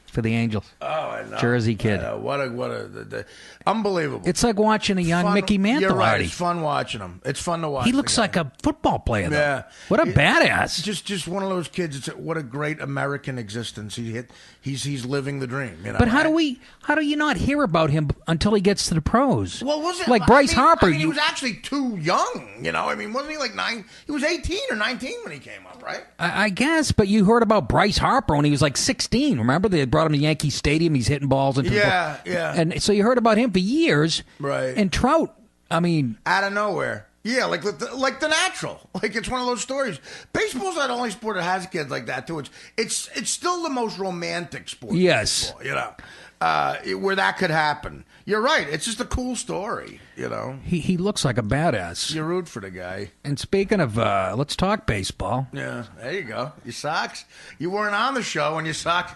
for the Angels? Oh, I know. Jersey kid. What a unbelievable. It's like watching a young Mickey Mantle. You're right. Artie. It's fun watching him. It's fun to watch. He looks like a football player, though. Yeah. What a badass. Just one of those kids. What a great American existence. He's living the dream. You know? But how do you not hear about him until he gets to the pros? Well, wasn't like Bryce Harper? He was actually too young. You know, wasn't he like 9? He was 18 or 19 when he came up, right? I guess, but you heard about Bryce Harper when he was like 16. Remember, they brought him to Yankee Stadium. He's hitting balls into yeah. And so you heard about him for years, right? And Trout, out of nowhere. Yeah, like the natural. Like it's one of those stories. Baseball's not the only sport that has kids like that too. It's still the most romantic sport. Yes, baseball, where that could happen. You're right. It's just a cool story. He looks like a badass. You root for the guy. And speaking of, let's talk baseball. Yeah, there you go. Your Sox. You weren't on the show when your Sox.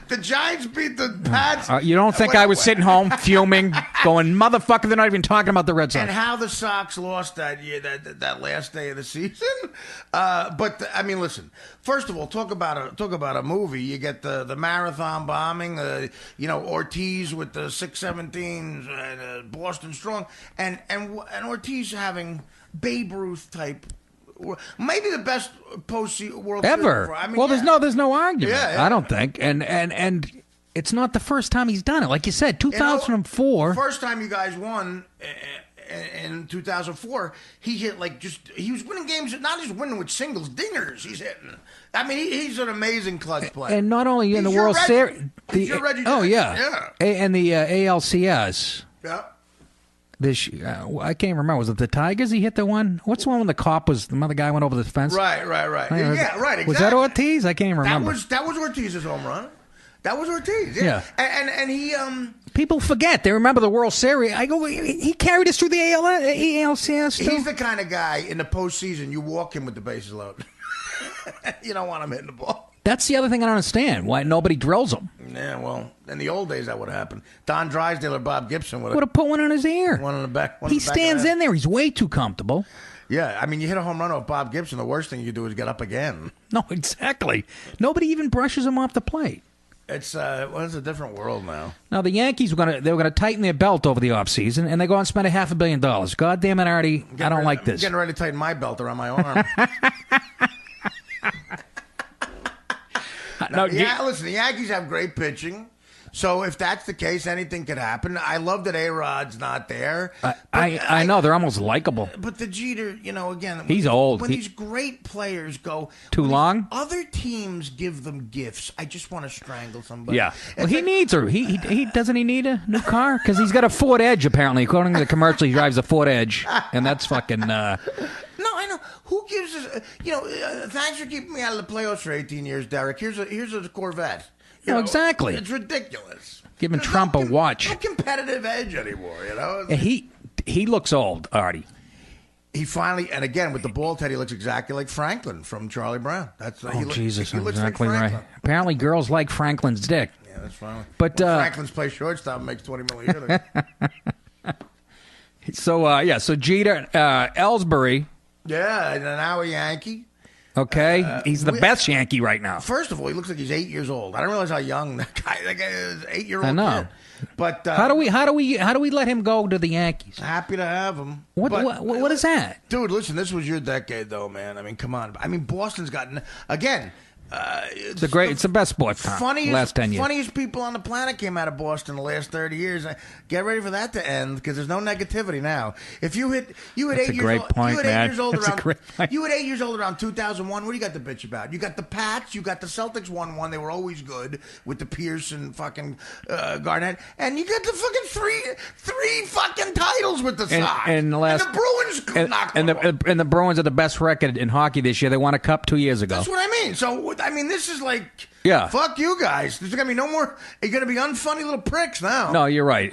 The Giants beat the Pats. You don't think I was sitting home fuming, going, motherfucker, they're not even talking about the Red Sox. And how the Sox lost that year, that last day of the season. But listen. First of all, talk about a movie. You get the marathon bombing, Ortiz with the 617s, and Boston Strong, and Ortiz having Babe Ruth type. Maybe the best post World ever. Series. There's no argument. Yeah. I don't think, and it's not the first time he's done it. Like you said, 2004. First time you guys won in 2004, he hit he was winning games, not just winning with singles, dingers. He's hitting. He's an amazing clutch player. And not only in the World Series, yeah, and the ALCS. Yeah. I can't remember. Was it the Tigers? He hit the one. What's the one when the other guy went over the fence? Right. Yeah, right. Exactly. Was that Ortiz? I can't remember. That was Ortiz's home run. That was Ortiz. Yeah. And he people forget. They remember the World Series. I go. He carried us through the ALCS. Too. He's the kind of guy in the postseason you walk him with the bases loaded. You don't want him hitting the ball. That's the other thing I don't understand. Why nobody drills him? Yeah, well, in the old days that would have happened. Don Drysdale or Bob Gibson would Would have have put one on his ear. one on the back. He stands in there. He's way too comfortable. Yeah, I mean, you hit a home run off Bob Gibson. The worst thing you do is get up again. No, exactly. Nobody even brushes him off the plate. It's it's a different world now. Now the Yankees were gonna tighten their belt over the offseason, and they go out and spend $500 million. God damn it, Artie! I don't like this. I'm getting ready to tighten my belt around my arm. Listen, the Yankees have great pitching. So if that's the case, anything could happen. I love that A-Rod's not there. I know. They're almost likable. But the Jeter, again. He's old. When these great players go... Too long? Other teams give them gifts. I just want to strangle somebody. Yeah. Well, he needs her. He doesn't he need a new car? Because he's got a Ford Edge, apparently. According to the commercial, he drives a Ford Edge. And that's fucking... No, I know. Who gives us... thanks for keeping me out of the playoffs for 18 years, Derek. Here's a Corvette. Exactly. It's ridiculous. Giving Trump a watch. No competitive edge anymore, And he looks old, Artie. He finally, and again, with the bald head, he looks exactly like Franklin from Charlie Brown. Jesus, he looks exactly like right. Franklin. Apparently, girls like Franklin's dick. Yeah, that's fine. But Franklin's play shortstop and makes $20 million a year. So Jeter, Ellsbury. Yeah, and now a Yankee. Okay, he's the best Yankee right now. First of all, he looks like he's 8 years old. I don't realize how young that guy is. 8-year-old. I know. Kid. But how do we let him go to the Yankees? Happy to have him. What is that, dude? Listen, this was your decade, though, man. I mean, come on. I mean, Boston's gotten again. It's the best sports town. Last 10 years. Funniest people on the planet came out of Boston the last 30 years. Get ready for that to end because there's no negativity now. If you hit 8 years old around 2001, what do you got to bitch about? You got the Pats, you got the Celtics won one. They were always good with the Pierce and fucking Garnett, and you got the fucking three fucking titles with the Sox. And the Bruins knocked them off. And the Bruins are the best record in hockey this year. They won a cup 2 years ago. That's what I mean. So I mean, this is like, fuck you guys. There's gonna be no more. You're gonna be unfunny little pricks now. No, you're right.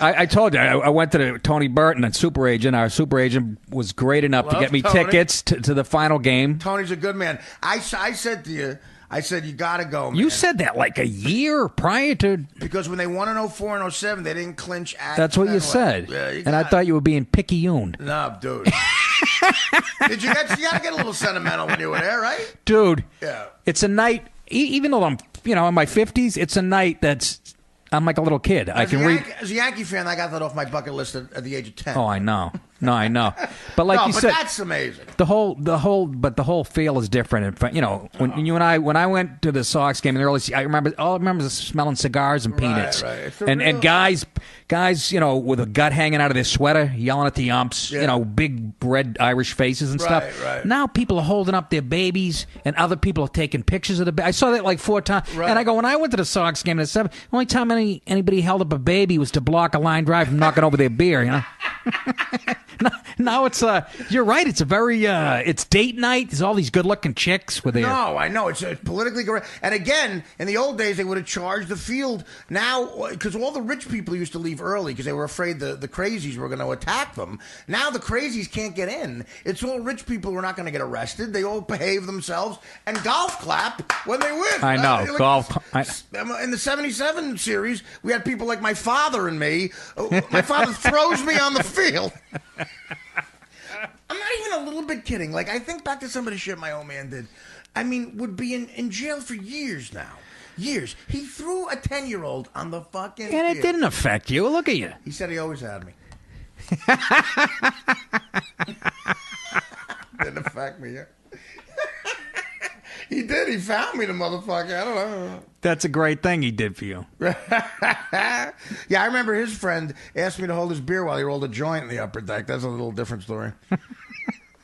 I told you I went to the Tony Burton and Super Agent. Our Super Agent was great enough to get me tickets to the final game. Tony's a good man. I said to you. I said, you got to go, man. You said that like a year prior to... Because when they won in 04 and 07, they didn't clinch at... That's what you said. Yeah, and I thought you were being picayune. No, dude. You got to get a little sentimental when you were there, right? Dude. Yeah. It's a night, even though I'm, in my 50s, it's a night that's... I'm like a little kid. As a Yankee fan, I got that off my bucket list at the age of 10. Oh, I know. No, I know. But like you said, that's amazing. The whole feel is different. When I went to the Sox game in the early season, I remember smelling cigars and peanuts, right. And guys, with a gut hanging out of their sweater, yelling at the umps, big red Irish faces and stuff. Right. Now people are holding up their babies, and other people are taking pictures of the. I saw that like 4 times, right. And I go, when I went to the Sox game in the 7th, only time anybody held up a baby was to block a line drive from knocking over their beer, Now it's you're right. It's a very it's date night. There's all these good-looking chicks with their. No, I know it's politically correct. And again, in the old days, they would have charged the field. Now, because all the rich people used to leave early because they were afraid the crazies were going to attack them. Now the crazies can't get in. It's all rich people who are not going to get arrested. They all behave themselves and golf clap when they win. I know golf. In the '77 series, we had people like my father and me. My father throws me on the field. I'm not even a little bit kidding. Like, I think back to some of the shit my old man did. I mean, would be in jail for years now. Years. He threw a 10-year-old on the fucking And it field. didn't affect you. Look at you. He said he always had me. Didn't affect me, yeah. He did. He found me, the motherfucker. I don't know. That's a great thing he did for you. Yeah, I remember his friend asked me to hold his beer while he rolled a joint in the upper deck. That's a little different story.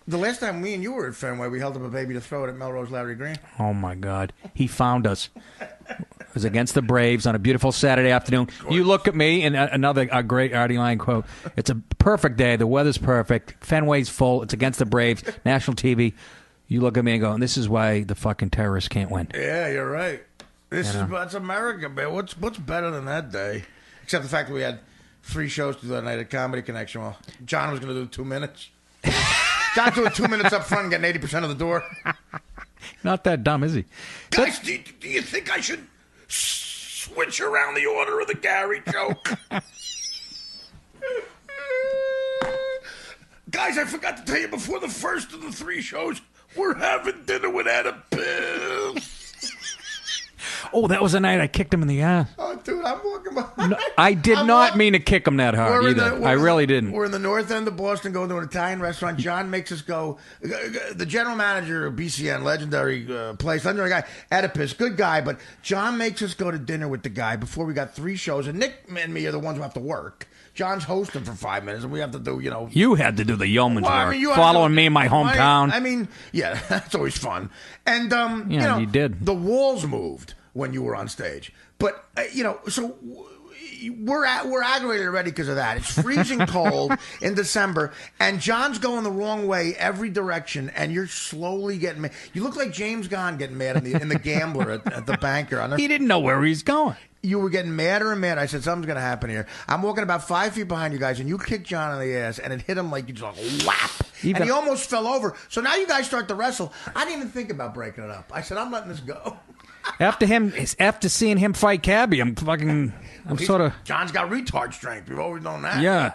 The last time me and you were at Fenway, we held up a baby to throw it at Melrose Larry Green. Oh, my God. He found us. It was against the Braves on a beautiful Saturday afternoon. You look at me, and a great Artie line quote. It's a perfect day. The weather's perfect. Fenway's full. It's against the Braves. National TV. You look at me and go, and this is why the fucking terrorists can't win. Yeah, you're right. That's America, man. What's better than that day? Except the fact that we had 3 shows to do that night at Comedy Connection. Well, John was going to do 2 minutes. John doing 2 minutes up front and getting 80% of the door. Not that dumb, is he? Guys, do you think I should switch around the order of the Gary joke? Guys, I forgot to tell you before the first of the 3 shows, we're having dinner with Oedipus. Oh, that was the night I kicked him in the ass. Oh, dude, I'm walking behind. No, I did not mean to kick him that hard either. I really didn't. We're in the north end of Boston, going to an Italian restaurant. John makes us go. The general manager of BCN, legendary place, legendary guy, Oedipus, good guy, but John makes us go to dinner with the guy before we got 3 shows, and Nick and me are the ones who have to work. John's hosting for 5 minutes, and we have to do, You had to do the yeoman's work, I mean, following me in my hometown. I mean, yeah, that's always fun. And, you did. The walls moved when you were on stage. But, so we're aggravated already because of that. It's freezing cold in December, and John's going the wrong way every direction, and you're slowly getting mad. You look like James Gunn getting mad in the Gambler at the banker. He didn't know where he's going. You were getting madder and madder. I said, something's going to happen here. I'm walking about 5 feet behind you guys, and you kicked John in the ass, and it hit him like you just whap. And he almost fell over. So now you guys start to wrestle. I didn't even think about breaking it up. I said, I'm letting this go. After seeing him fight Cabby, I'm sort of... John's got retard strength. We've always known that. Yeah,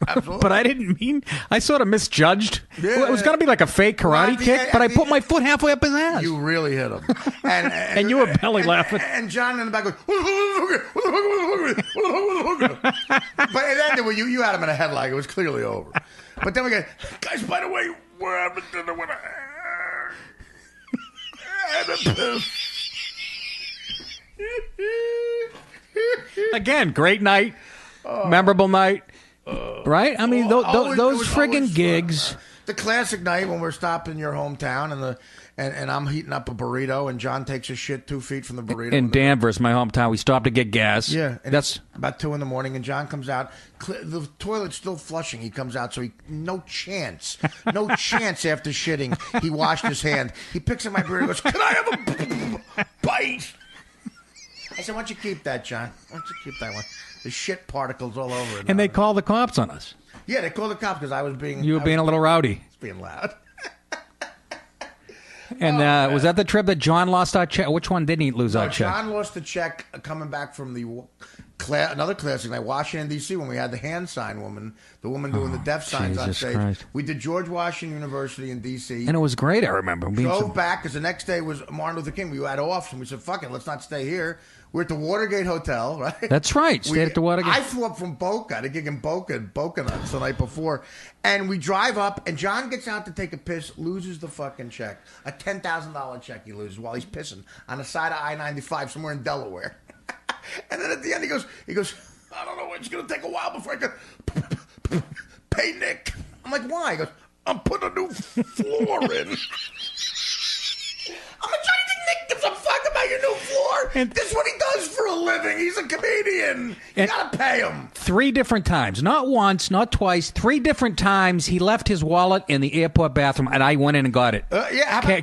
absolutely. But I didn't mean... I sort of misjudged. Yeah, it was going to be like a fake karate kick, but I put my foot halfway up his ass. You really hit him. And you were belly laughing. And John in the back goes... But it ended when you had him in a headlock. It was clearly over. But then we go, guys, by the way, we're having dinner with Again, great night, memorable night, right? I mean, those friggin' gigs. Fun. The classic night when we're stopping in your hometown and I'm heating up a burrito and John takes a shit 2 feet from the burrito. In Danvers, my hometown, we stopped to get gas. Yeah, and that's about 2 a.m. and John comes out. The toilet's still flushing. He comes out, so no chance after shitting. He washed his hand. He picks up my burrito and goes, "Can I have a bite?" I said, "Why don't you keep that, John? Why don't you keep that one? The shit particles all over it." And they call the cops on us. Yeah, they called the cops because I was being... You were being a little rowdy. Being loud. And was that the trip that John lost our check? Which one didn't he lose our check? John lost the check coming back from another classic night, Washington, D.C., when we had the hand sign woman, the woman doing the deaf signs on stage. Christ. We did George Washington University in D.C. And it was great, I remember. Drove back because the next day was Martin Luther King. We had off, and we said, fuck it, let's not stay here. We're at the Watergate Hotel, right? That's right. Stayed at the Watergate. I flew up from Boca to gig in Boca Nuts the night before. And we drive up, and John gets out to take a piss, loses the fucking check. A $10,000 check he loses while he's pissing on the side of I-95 somewhere in Delaware. And then at the end he goes, I don't know, it's going to take a while before I can pay Nick. I'm like, why? He goes, I'm putting a new floor in. I'm like, Johnny, Nick gives a fuck about your new floor. And this is what he does for a living. He's a comedian. You gotta pay him. 3 different times. Not once, not twice. 3 different times he left his wallet in the airport bathroom, and I went in and got it.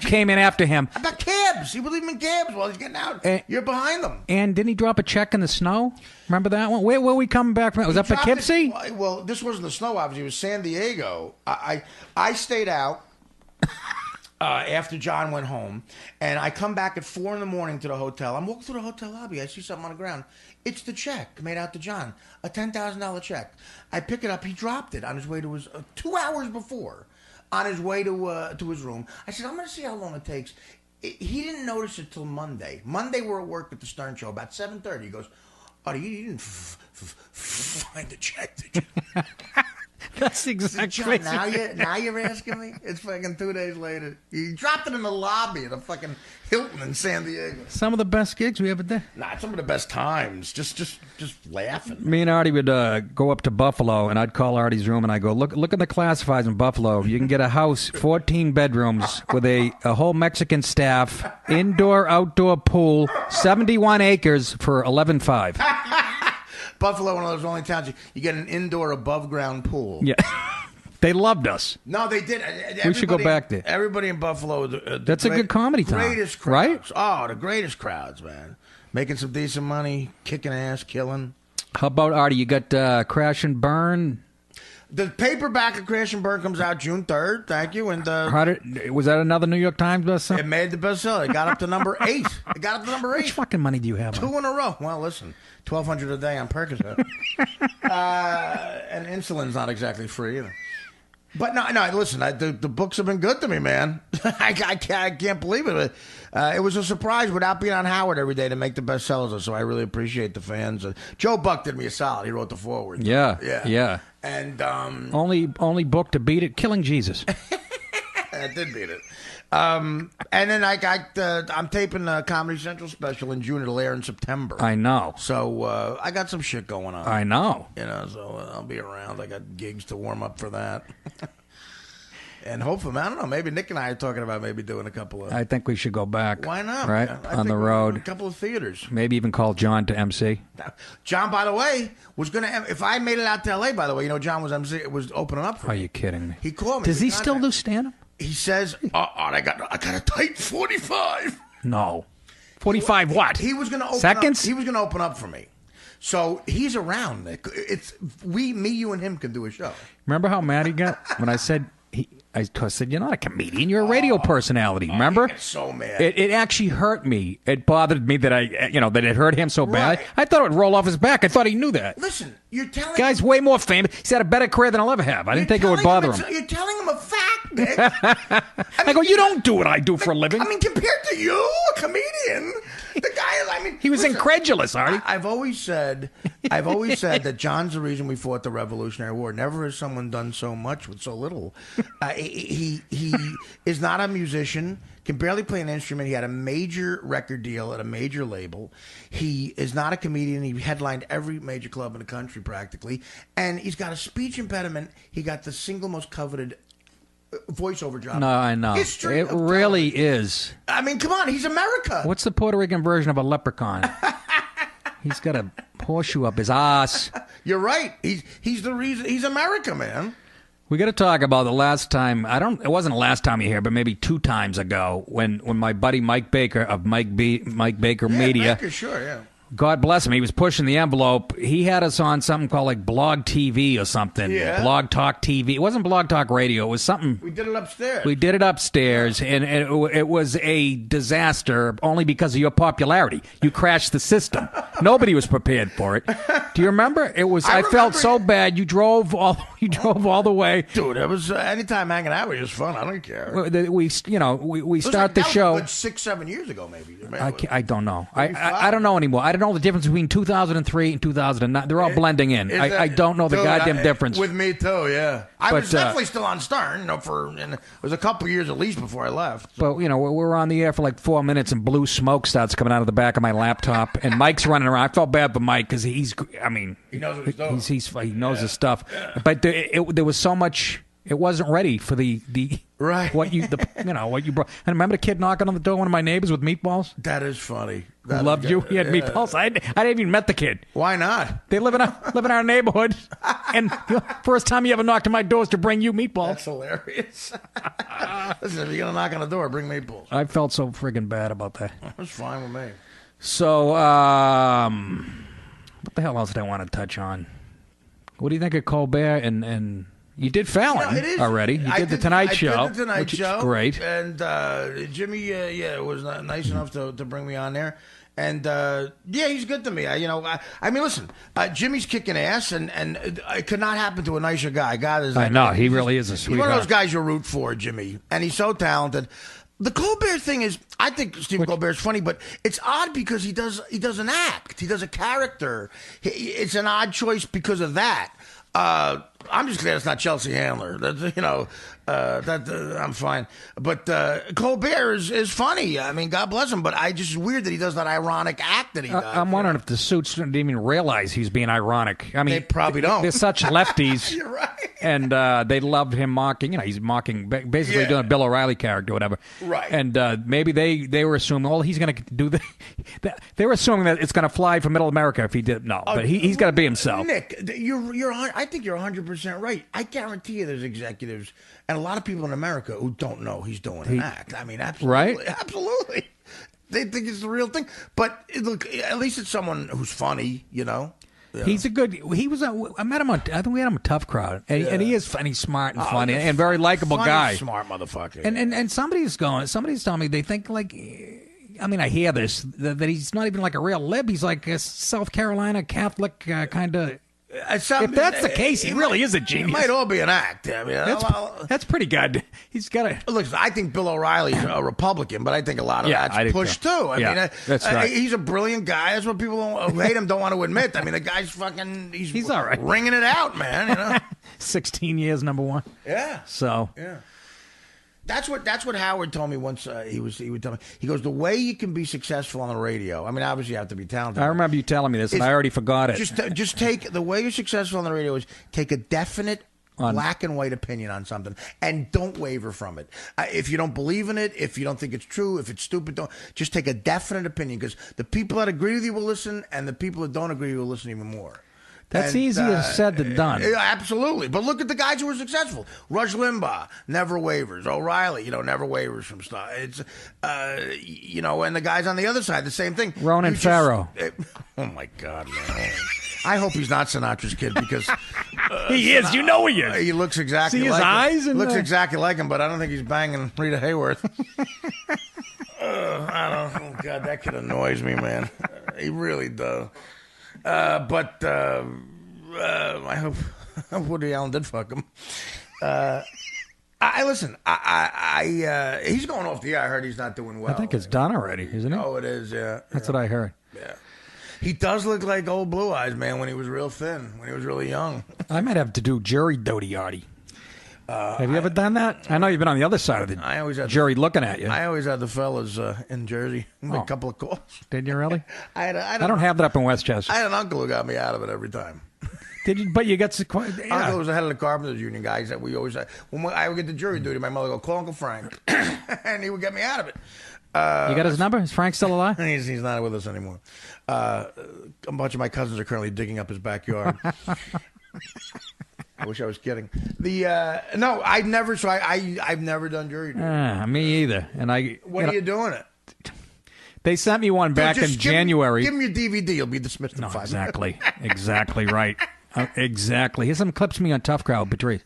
Came in after him. How about cabs? He would leave him in cabs while he's getting out. You're behind them. And didn't he drop a check in the snow? Remember that one? Where were we coming back from? Was that Poughkeepsie? Well, this wasn't the snow, obviously. It was San Diego. I stayed out. After John went home, and I come back at 4 a.m. to the hotel. I'm walking through the hotel lobby. I see something on the ground. It's the check made out to John, a $10,000 check. I pick it up. He dropped it on his way to his 2 hours before, on his way to his room. I said, I'm going to see how long it takes. He didn't notice it till Monday. Monday we're at work at the Stern Show about 7:30. He goes, "Oh, you didn't find the check, did you?" That's exactly. John, now you're asking me? It's fucking 2 days later. He dropped it in the lobby at a fucking Hilton in San Diego. Some of the best gigs we ever did. Nah, some of the best times. Just laughing. Me and Artie would go up to Buffalo, and I'd call Artie's room, and I go, look at the classifieds in Buffalo. You can get a house, 14 bedrooms, with a whole Mexican staff, indoor, outdoor pool, 71 acres for $11,500. Buffalo, one of those only towns, you get an indoor above-ground pool. Yeah. They loved us. No, they did. We should go back there. Everybody in Buffalo. That's a good comedy town. Greatest crowds. Right? Oh, the greatest crowds, man. Making some decent money, kicking ass, killing. How about, Artie, you got Crash and Burn? The paperback of Crash and Burn comes out June 3rd. Thank you. And was that another New York Times bestseller? it made the bestseller. It got up to number 8. How much fucking money do you have? 2 in a row. Well, listen, $1,200 a day on Percocet. And insulin's not exactly free either. But no. Listen, the books have been good to me, man. I can't believe it. It was a surprise without being on Howard every day to make the bestsellers. So I really appreciate the fans. Joe Buck did me a solid. He wrote the foreword. Yeah. And only book to beat it, Killing Jesus. I did beat it. And then I'm taping a Comedy Central special in June. It'll air in September. I know. So I got some shit going on. I know. So I'll be around. I got gigs to warm up for that. And hopefully, I don't know, maybe Nick and I are talking about maybe doing a couple of... I think we should go back. Why not? Right? On the road. A couple of theaters. Maybe even call John to MC. John, by the way, was going to... If I made it out to L.A., by the way, John was MC. It was opening up for me. Are you kidding me? He called me. Does he still do stand-up? He says, I got a tight 45. No. 45 what? He was going to open Seconds? Up. He was going to open up for me. So he's around, Nick. Me, you, and him can do a show. Remember how mad he got when I said... I said, you're not a comedian. You're a radio personality. Remember? He gets so mad. It actually hurt me. It bothered me that that it hurt him so bad. Right. I thought it would roll off his back. I thought he knew that. Listen, you're telling guy's way more famous. He's had a better career than I'll ever have. I didn't think it would bother him. You're telling him a fact, Nick. I go, you don't do what I do for a living. I mean, compared to you, a comedian, the guy. He was incredulous, Artie. I've always said that John's the reason we fought the Revolutionary War. Never has someone done so much with so little. He is not a musician, can barely play an instrument. He had a major record deal at a major label. He is not a comedian. He headlined every major club in the country practically. And he's got a speech impediment. He got the single most coveted voiceover job. No, I know. It really is. I mean, come on. He's America. What's the Puerto Rican version of a leprechaun? He's got a horseshoe up his ass. You're right. He's the reason. He's America, man. We got to talk about the last time. It wasn't the last time you here, but maybe 2 times ago when my buddy Mike Baker of Mike Baker Media. Baker, sure, yeah. God bless him. He was pushing the envelope. He had us on something called like Blog TV or something. Yeah. Blog Talk TV. It wasn't Blog Talk Radio. It was something. We did it upstairs. And it was a disaster only because of your popularity. You crashed the system. Nobody was prepared for it. Do you remember? It was. I felt so bad. You drove all the way. Dude, it was anytime hanging out with you was fun. I don't care. We start the show. That was 6-7 years ago, maybe. I don't know. I don't know anymore. I don't know the difference between 2003 and 2009. They're all blending in. I don't know the goddamn difference. With me too, yeah. I was definitely still on Stern, and it was a couple years at least before I left. But we were on the air for like 4 minutes, and blue smoke starts coming out of the back of my laptop, and Mike's running around. I felt bad for Mike because he knows what he's doing. He knows his stuff. Yeah. But there was so much. It wasn't ready for the right what you brought. And remember the kid knocking on the door, one of my neighbors with meatballs. That is funny. Who loved you? He had meatballs. I didn't even met the kid. Why not? They live in our neighborhood, and first time he ever knocked on my door is to bring you meatballs. That's hilarious. Listen, if you're gonna knock on the door, bring meatballs. I felt so friggin' bad about that. That's fine with me. So, what the hell else did I want to touch on? What do you think of Colbert and you did Fallon already? You did the Tonight Show. I did the Tonight Show. Great. And Jimmy, was nice enough to bring me on there. And he's good to me. I mean, listen, Jimmy's kicking ass, and it could not happen to a nicer guy. God is. I know he really is a sweetheart. He's one of those guys you root for, Jimmy, and he's so talented. The Colbert thing is, I think Stephen Colbert's funny, but it's odd because he does an act. He does a character. It's an odd choice because of that. I'm just glad it's not Chelsea Handler. I'm fine. But Colbert is funny. I mean, God bless him. But it's weird that he does that ironic act that he does. I'm wondering if the suits didn't even realize he's being ironic. I mean, they probably don't. They're such lefties. You're right. And they loved him mocking. He's mocking, basically doing a Bill O'Reilly character or whatever. Right. And maybe they were assuming, he's going to do they were assuming that it's going to fly for Middle America if he did. No, but he's got to be himself. Nick, I think you're 100% right. I guarantee you there's executives and a lot of people in America who don't know he's doing an act. I mean, absolutely. Right? Absolutely. They think it's the real thing. But look, at least it's someone who's funny, He's a good. He was. I met him on. I think we had him a Tough Crowd, and he is funny, smart, and funny, and very likable guy. Smart motherfucker. And somebody's telling me they think like. I mean, I hear this that he's not even like a real lib. He's like a South Carolina Catholic kind of. If that's the case, he really is a genius. It might all be an act. I mean, that's pretty good. He's got a. Look, I think Bill O'Reilly's a Republican, but I think a lot of that's push too. I mean, that's right. He's a brilliant guy. That's what people who hate him don't want to admit. I mean, the guy's fucking. He's all right, ringing it out, man. You know, 16 years, #1. Yeah. So. Yeah. That's what Howard told me once. He would tell me. He goes, the way you can be successful on the radio. I mean, obviously you have to be talented. I remember you telling me this, and I already forgot it. Just take the way you're successful on the radio is take a definite black and white opinion on something, and don't waver from it. If you don't believe in it, if you don't think it's true, if it's stupid, don't just take a definite opinion, because the people that agree with you will listen, and the people that don't agree will listen even more. That's easier said than done. Absolutely. But look at the guys who were successful. Rush Limbaugh never wavers. O'Reilly, never wavers from stuff. It's, and the guys on the other side, the same thing. Ronan Farrow. Oh, my God, man. I hope he's not Sinatra's kid, because... he is. You know he is. He looks exactly See his like eyes him. Looks exactly like him, but I don't think he's banging Rita Hayworth. I don't... Oh, God, that kid annoys me, man. He really does. But I hope Woody Allen did fuck him. Listen. He's going off the air. I heard he's not doing well. I think it's done already, isn't it? Oh, it is. Yeah, that's what I heard. Yeah, he does look like old Blue Eyes, man. When he was real thin, when he was really young. I might have to do jury duty, Artie. Have you ever done that? I know you've been on the other side of the jury looking at you. I always had the fellas in Jersey make a couple of calls. Did you really? I don't have that up in Westchester. I had an uncle who got me out of it every time. Did you? But you got Uncle was the head of the Carpenters Union, guys that we always had. When I would get the jury duty, my mother would go, call Uncle Frank, and he would get me out of it. You got his number? Is Frank still alive? He's not with us anymore. A bunch of my cousins are currently digging up his backyard. I wish I was kidding. No, I've never. So I've never done jury duty. Me either. And When are you doing it? They sent me one back in January. Give him your DVD. You'll be dismissed in 5 minutes. Exactly. Exactly right. Exactly. Here's some clips of me on Tough Crowd, Patrice.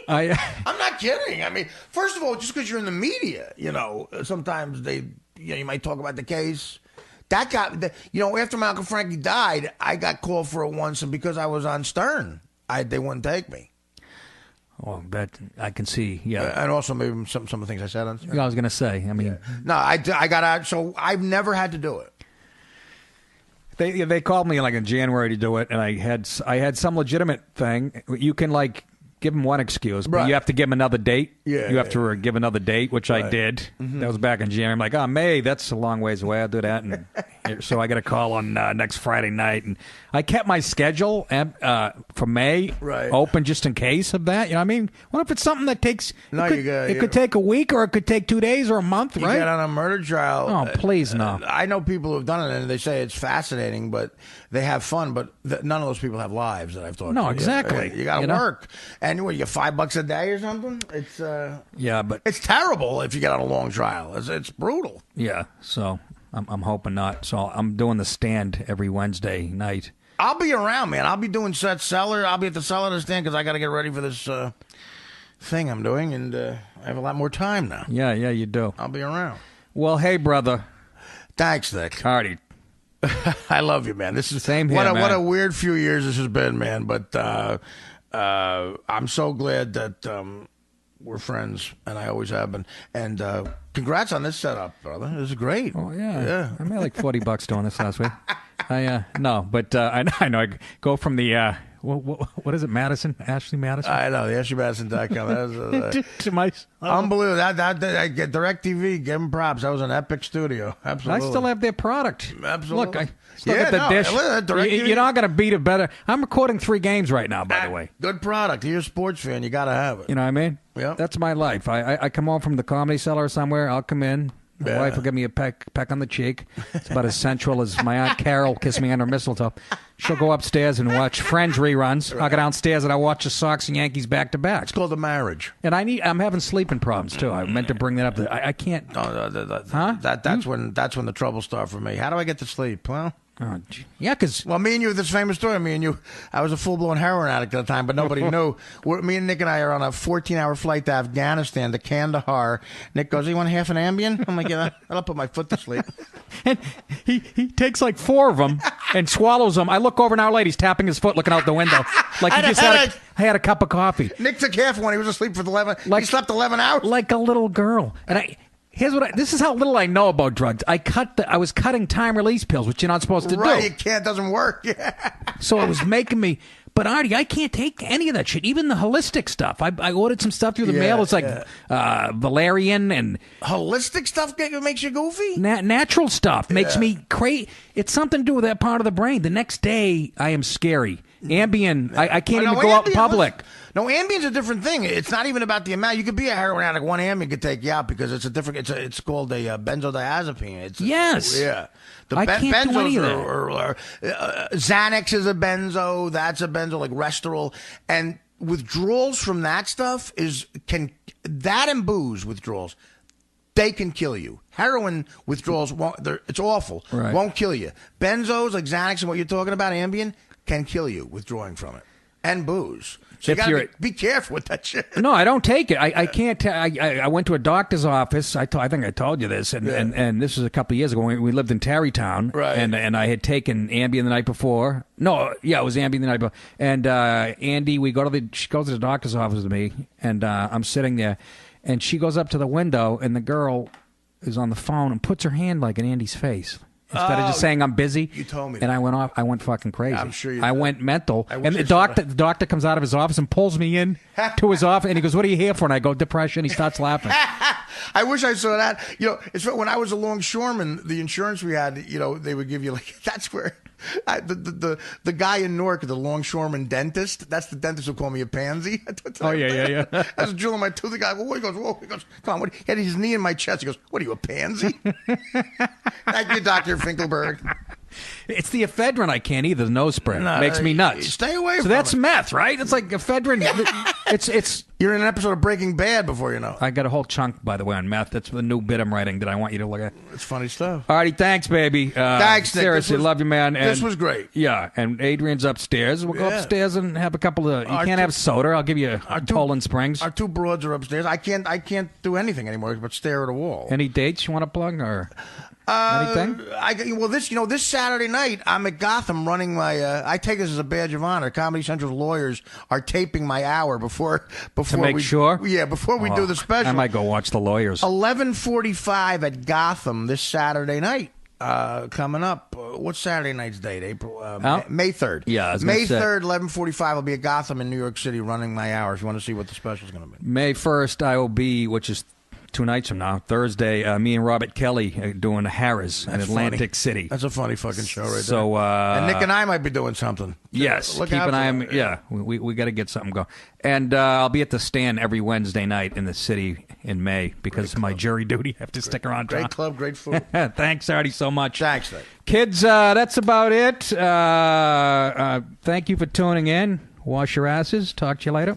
I'm not kidding. I mean, first of all, just because you're in the media, sometimes you might talk about the case. That got, after my Uncle Frankie died, I got called for it once, and because I was on Stern, they wouldn't take me. Well, that I can see, yeah. And also maybe some of the things I said on Stern. I was going to say, I mean. Yeah. No, I got out, so I've never had to do it. They called me like in January to do it, and I had some legitimate thing. You can give them one excuse, but you have to give them another date. Yeah, you have to give another date, which I did. Mm-hmm. That was back in January. I'm like, May, that's a long ways away. I'll do that. And so I got a call on next Friday night, and I kept my schedule for May open just in case of that. You know what I mean? What if it's something that takes? It could take a week, or it could take 2 days, or a month. You right? get on a murder trial. Oh, please no. I know people who've done it, and they say it's fascinating, but they have fun. But none of those people have lives that I've talked to. No, exactly. You got to work. And what, you get $5 a day or something? It's but it's terrible if you get on a long trial. It's brutal. Yeah, so I'm hoping not. So I'm doing the stand every Wednesday night. I'll be around, man. I'll be doing set cellar. I'll be at the cellar to stand because I got to get ready for this thing I'm doing, and I have a lot more time now. Yeah, you do. I'll be around. Well, hey, brother. Thanks, Nick. Artie. I love you, man. This is same here, what a weird few years this has been, man. But I'm so glad that we're friends, and I always have been. And congrats on this setup, brother. This is great. Oh yeah. I made like $40 doing this last week. I know, I go from the what is it, Madison? Ashley Madison? I know, the AshleyMadison.com. To my unbelievable. That get DirecTV, give them props. That was an epic studio. Absolutely. I still have their product. Absolutely. Look, look at the dish. You're not going to beat it better. I'm recording 3 games right now, by the way. Good product. You're a sports fan. You got to have it. You know what I mean? Yeah. That's my life. I come home from the Comedy Cellar somewhere. I'll come in. My wife will give me a peck on the cheek. It's about as sensual as my Aunt Carol kissed me under mistletoe. She'll go upstairs and watch Friends reruns. I'll go downstairs and I'll watch the Sox and Yankees back to back. It's called a marriage. And I'm having sleeping problems too. I meant to bring that up. I can't. That's when the trouble starts for me. How do I get to sleep? Well. Yeah, because... Well, me and you, this famous story, me and you, I was a full-blown heroin addict at the time, but nobody knew. Me and Nick and I are on a 14-hour flight to Afghanistan, to Kandahar. Nick goes, you want half an Ambien? I'm like, yeah, I'll put my foot to sleep. And he takes like 4 of them and swallows them. I look over and our lady's tapping his foot, looking out the window. Like he just had a cup of coffee. Nick took half one. He was asleep for 11. He slept 11 hours. Like a little girl. And this is how little I know about drugs. I was cutting time release pills, which you're not supposed to do. Right, you can't. It doesn't work. Yeah. So it was making me. But Artie, I can't take any of that shit. Even the holistic stuff. I ordered some stuff through the mail. It's like valerian and holistic stuff makes you goofy. Natural stuff makes me crazy. It's something to do with that part of the brain. The next day, I am scary. Ambien, I can't even go out in public. No, Ambien's a different thing. It's not even about the amount. You could be a heroin addict. One Ambien could take you out because it's a different. It's called a benzodiazepine. Yes. Yeah. I can't do any of that. Or Xanax is a benzo. That's a benzo, like Restoril. And withdrawals from that stuff that and booze withdrawals, they can kill you. Heroin withdrawals it's awful. Right. Won't kill you. Benzos like Xanax and what you're talking about, Ambien, can kill you withdrawing from it. And booze. So you gotta be careful with that shit. No, I don't take it. I can't. I went to a doctor's office. I think I told you this, and this was a couple of years ago when we lived in Tarrytown, right? And I had taken Ambien the night before. No, yeah, it was Ambien the night before. And Andy, she goes to the doctor's office with me, and I'm sitting there, and she goes up to the window, and the girl is on the phone and puts her hand like in Andy's face. Instead of just saying I'm busy, you told me, and I went fucking crazy. I'm sure you I did. went mental, and the doctor comes out of his office and pulls me in to his office, and he goes, "What are you here for?" And I go, "Depression." He starts laughing. I wish I saw that. It's when I was a longshoreman, the insurance we had, they would give you that's where. The guy in Newark, the longshoreman dentist, that's the dentist who called me a pansy. Yeah. I was drilling my tooth. The guy, he goes, come on, he had his knee in my chest. He goes, what are you, a pansy? Thank you, Dr. Finkelberg. It's the ephedrine I can't either. The nose spray makes me nuts. Stay away from it. So that's meth, right? It's like ephedrine. It's. You're in an episode of Breaking Bad before you know. I got a whole chunk, by the way, on meth. That's the new bit I'm writing that I want you to look at. It's funny stuff. Artie, thanks, baby. Thanks, Nick. Seriously, love you, man. This was great. Yeah, and Adrian's upstairs. We'll go upstairs and have a couple of. You can't have soda. I'll give you Poland Springs. Our 2 broads are upstairs. I can't do anything anymore but stare at a wall. Any dates you want to plug or? Anything? This Saturday night I'm at Gotham running my. I take this as a badge of honor. Comedy Central's lawyers are taping my hour before to make sure. Yeah, before we do the special. I might go watch the lawyers. 11:45 at Gotham this Saturday night. Coming up. What's Saturday night's date? May 3rd. Yeah, May 3rd, 11:45. I'll be at Gotham in New York City running my hour. If you want to see what the special is going to be. May 1st, I will be, which is 2 nights from now, Thursday, me and Robert Kelly are doing Harris in Atlantic City. That's a funny fucking show right there. So, and Nick and I might be doing something. Yes, keep an eye on. Yeah, we got to get something going. And I'll be at the Stand every Wednesday night in the city in May because of my jury duty. I have to stick around. Great club, great food. Thanks, Artie, so much. Thanks, Nick. Kids, that's about it. Thank you for tuning in. Wash your asses. Talk to you later.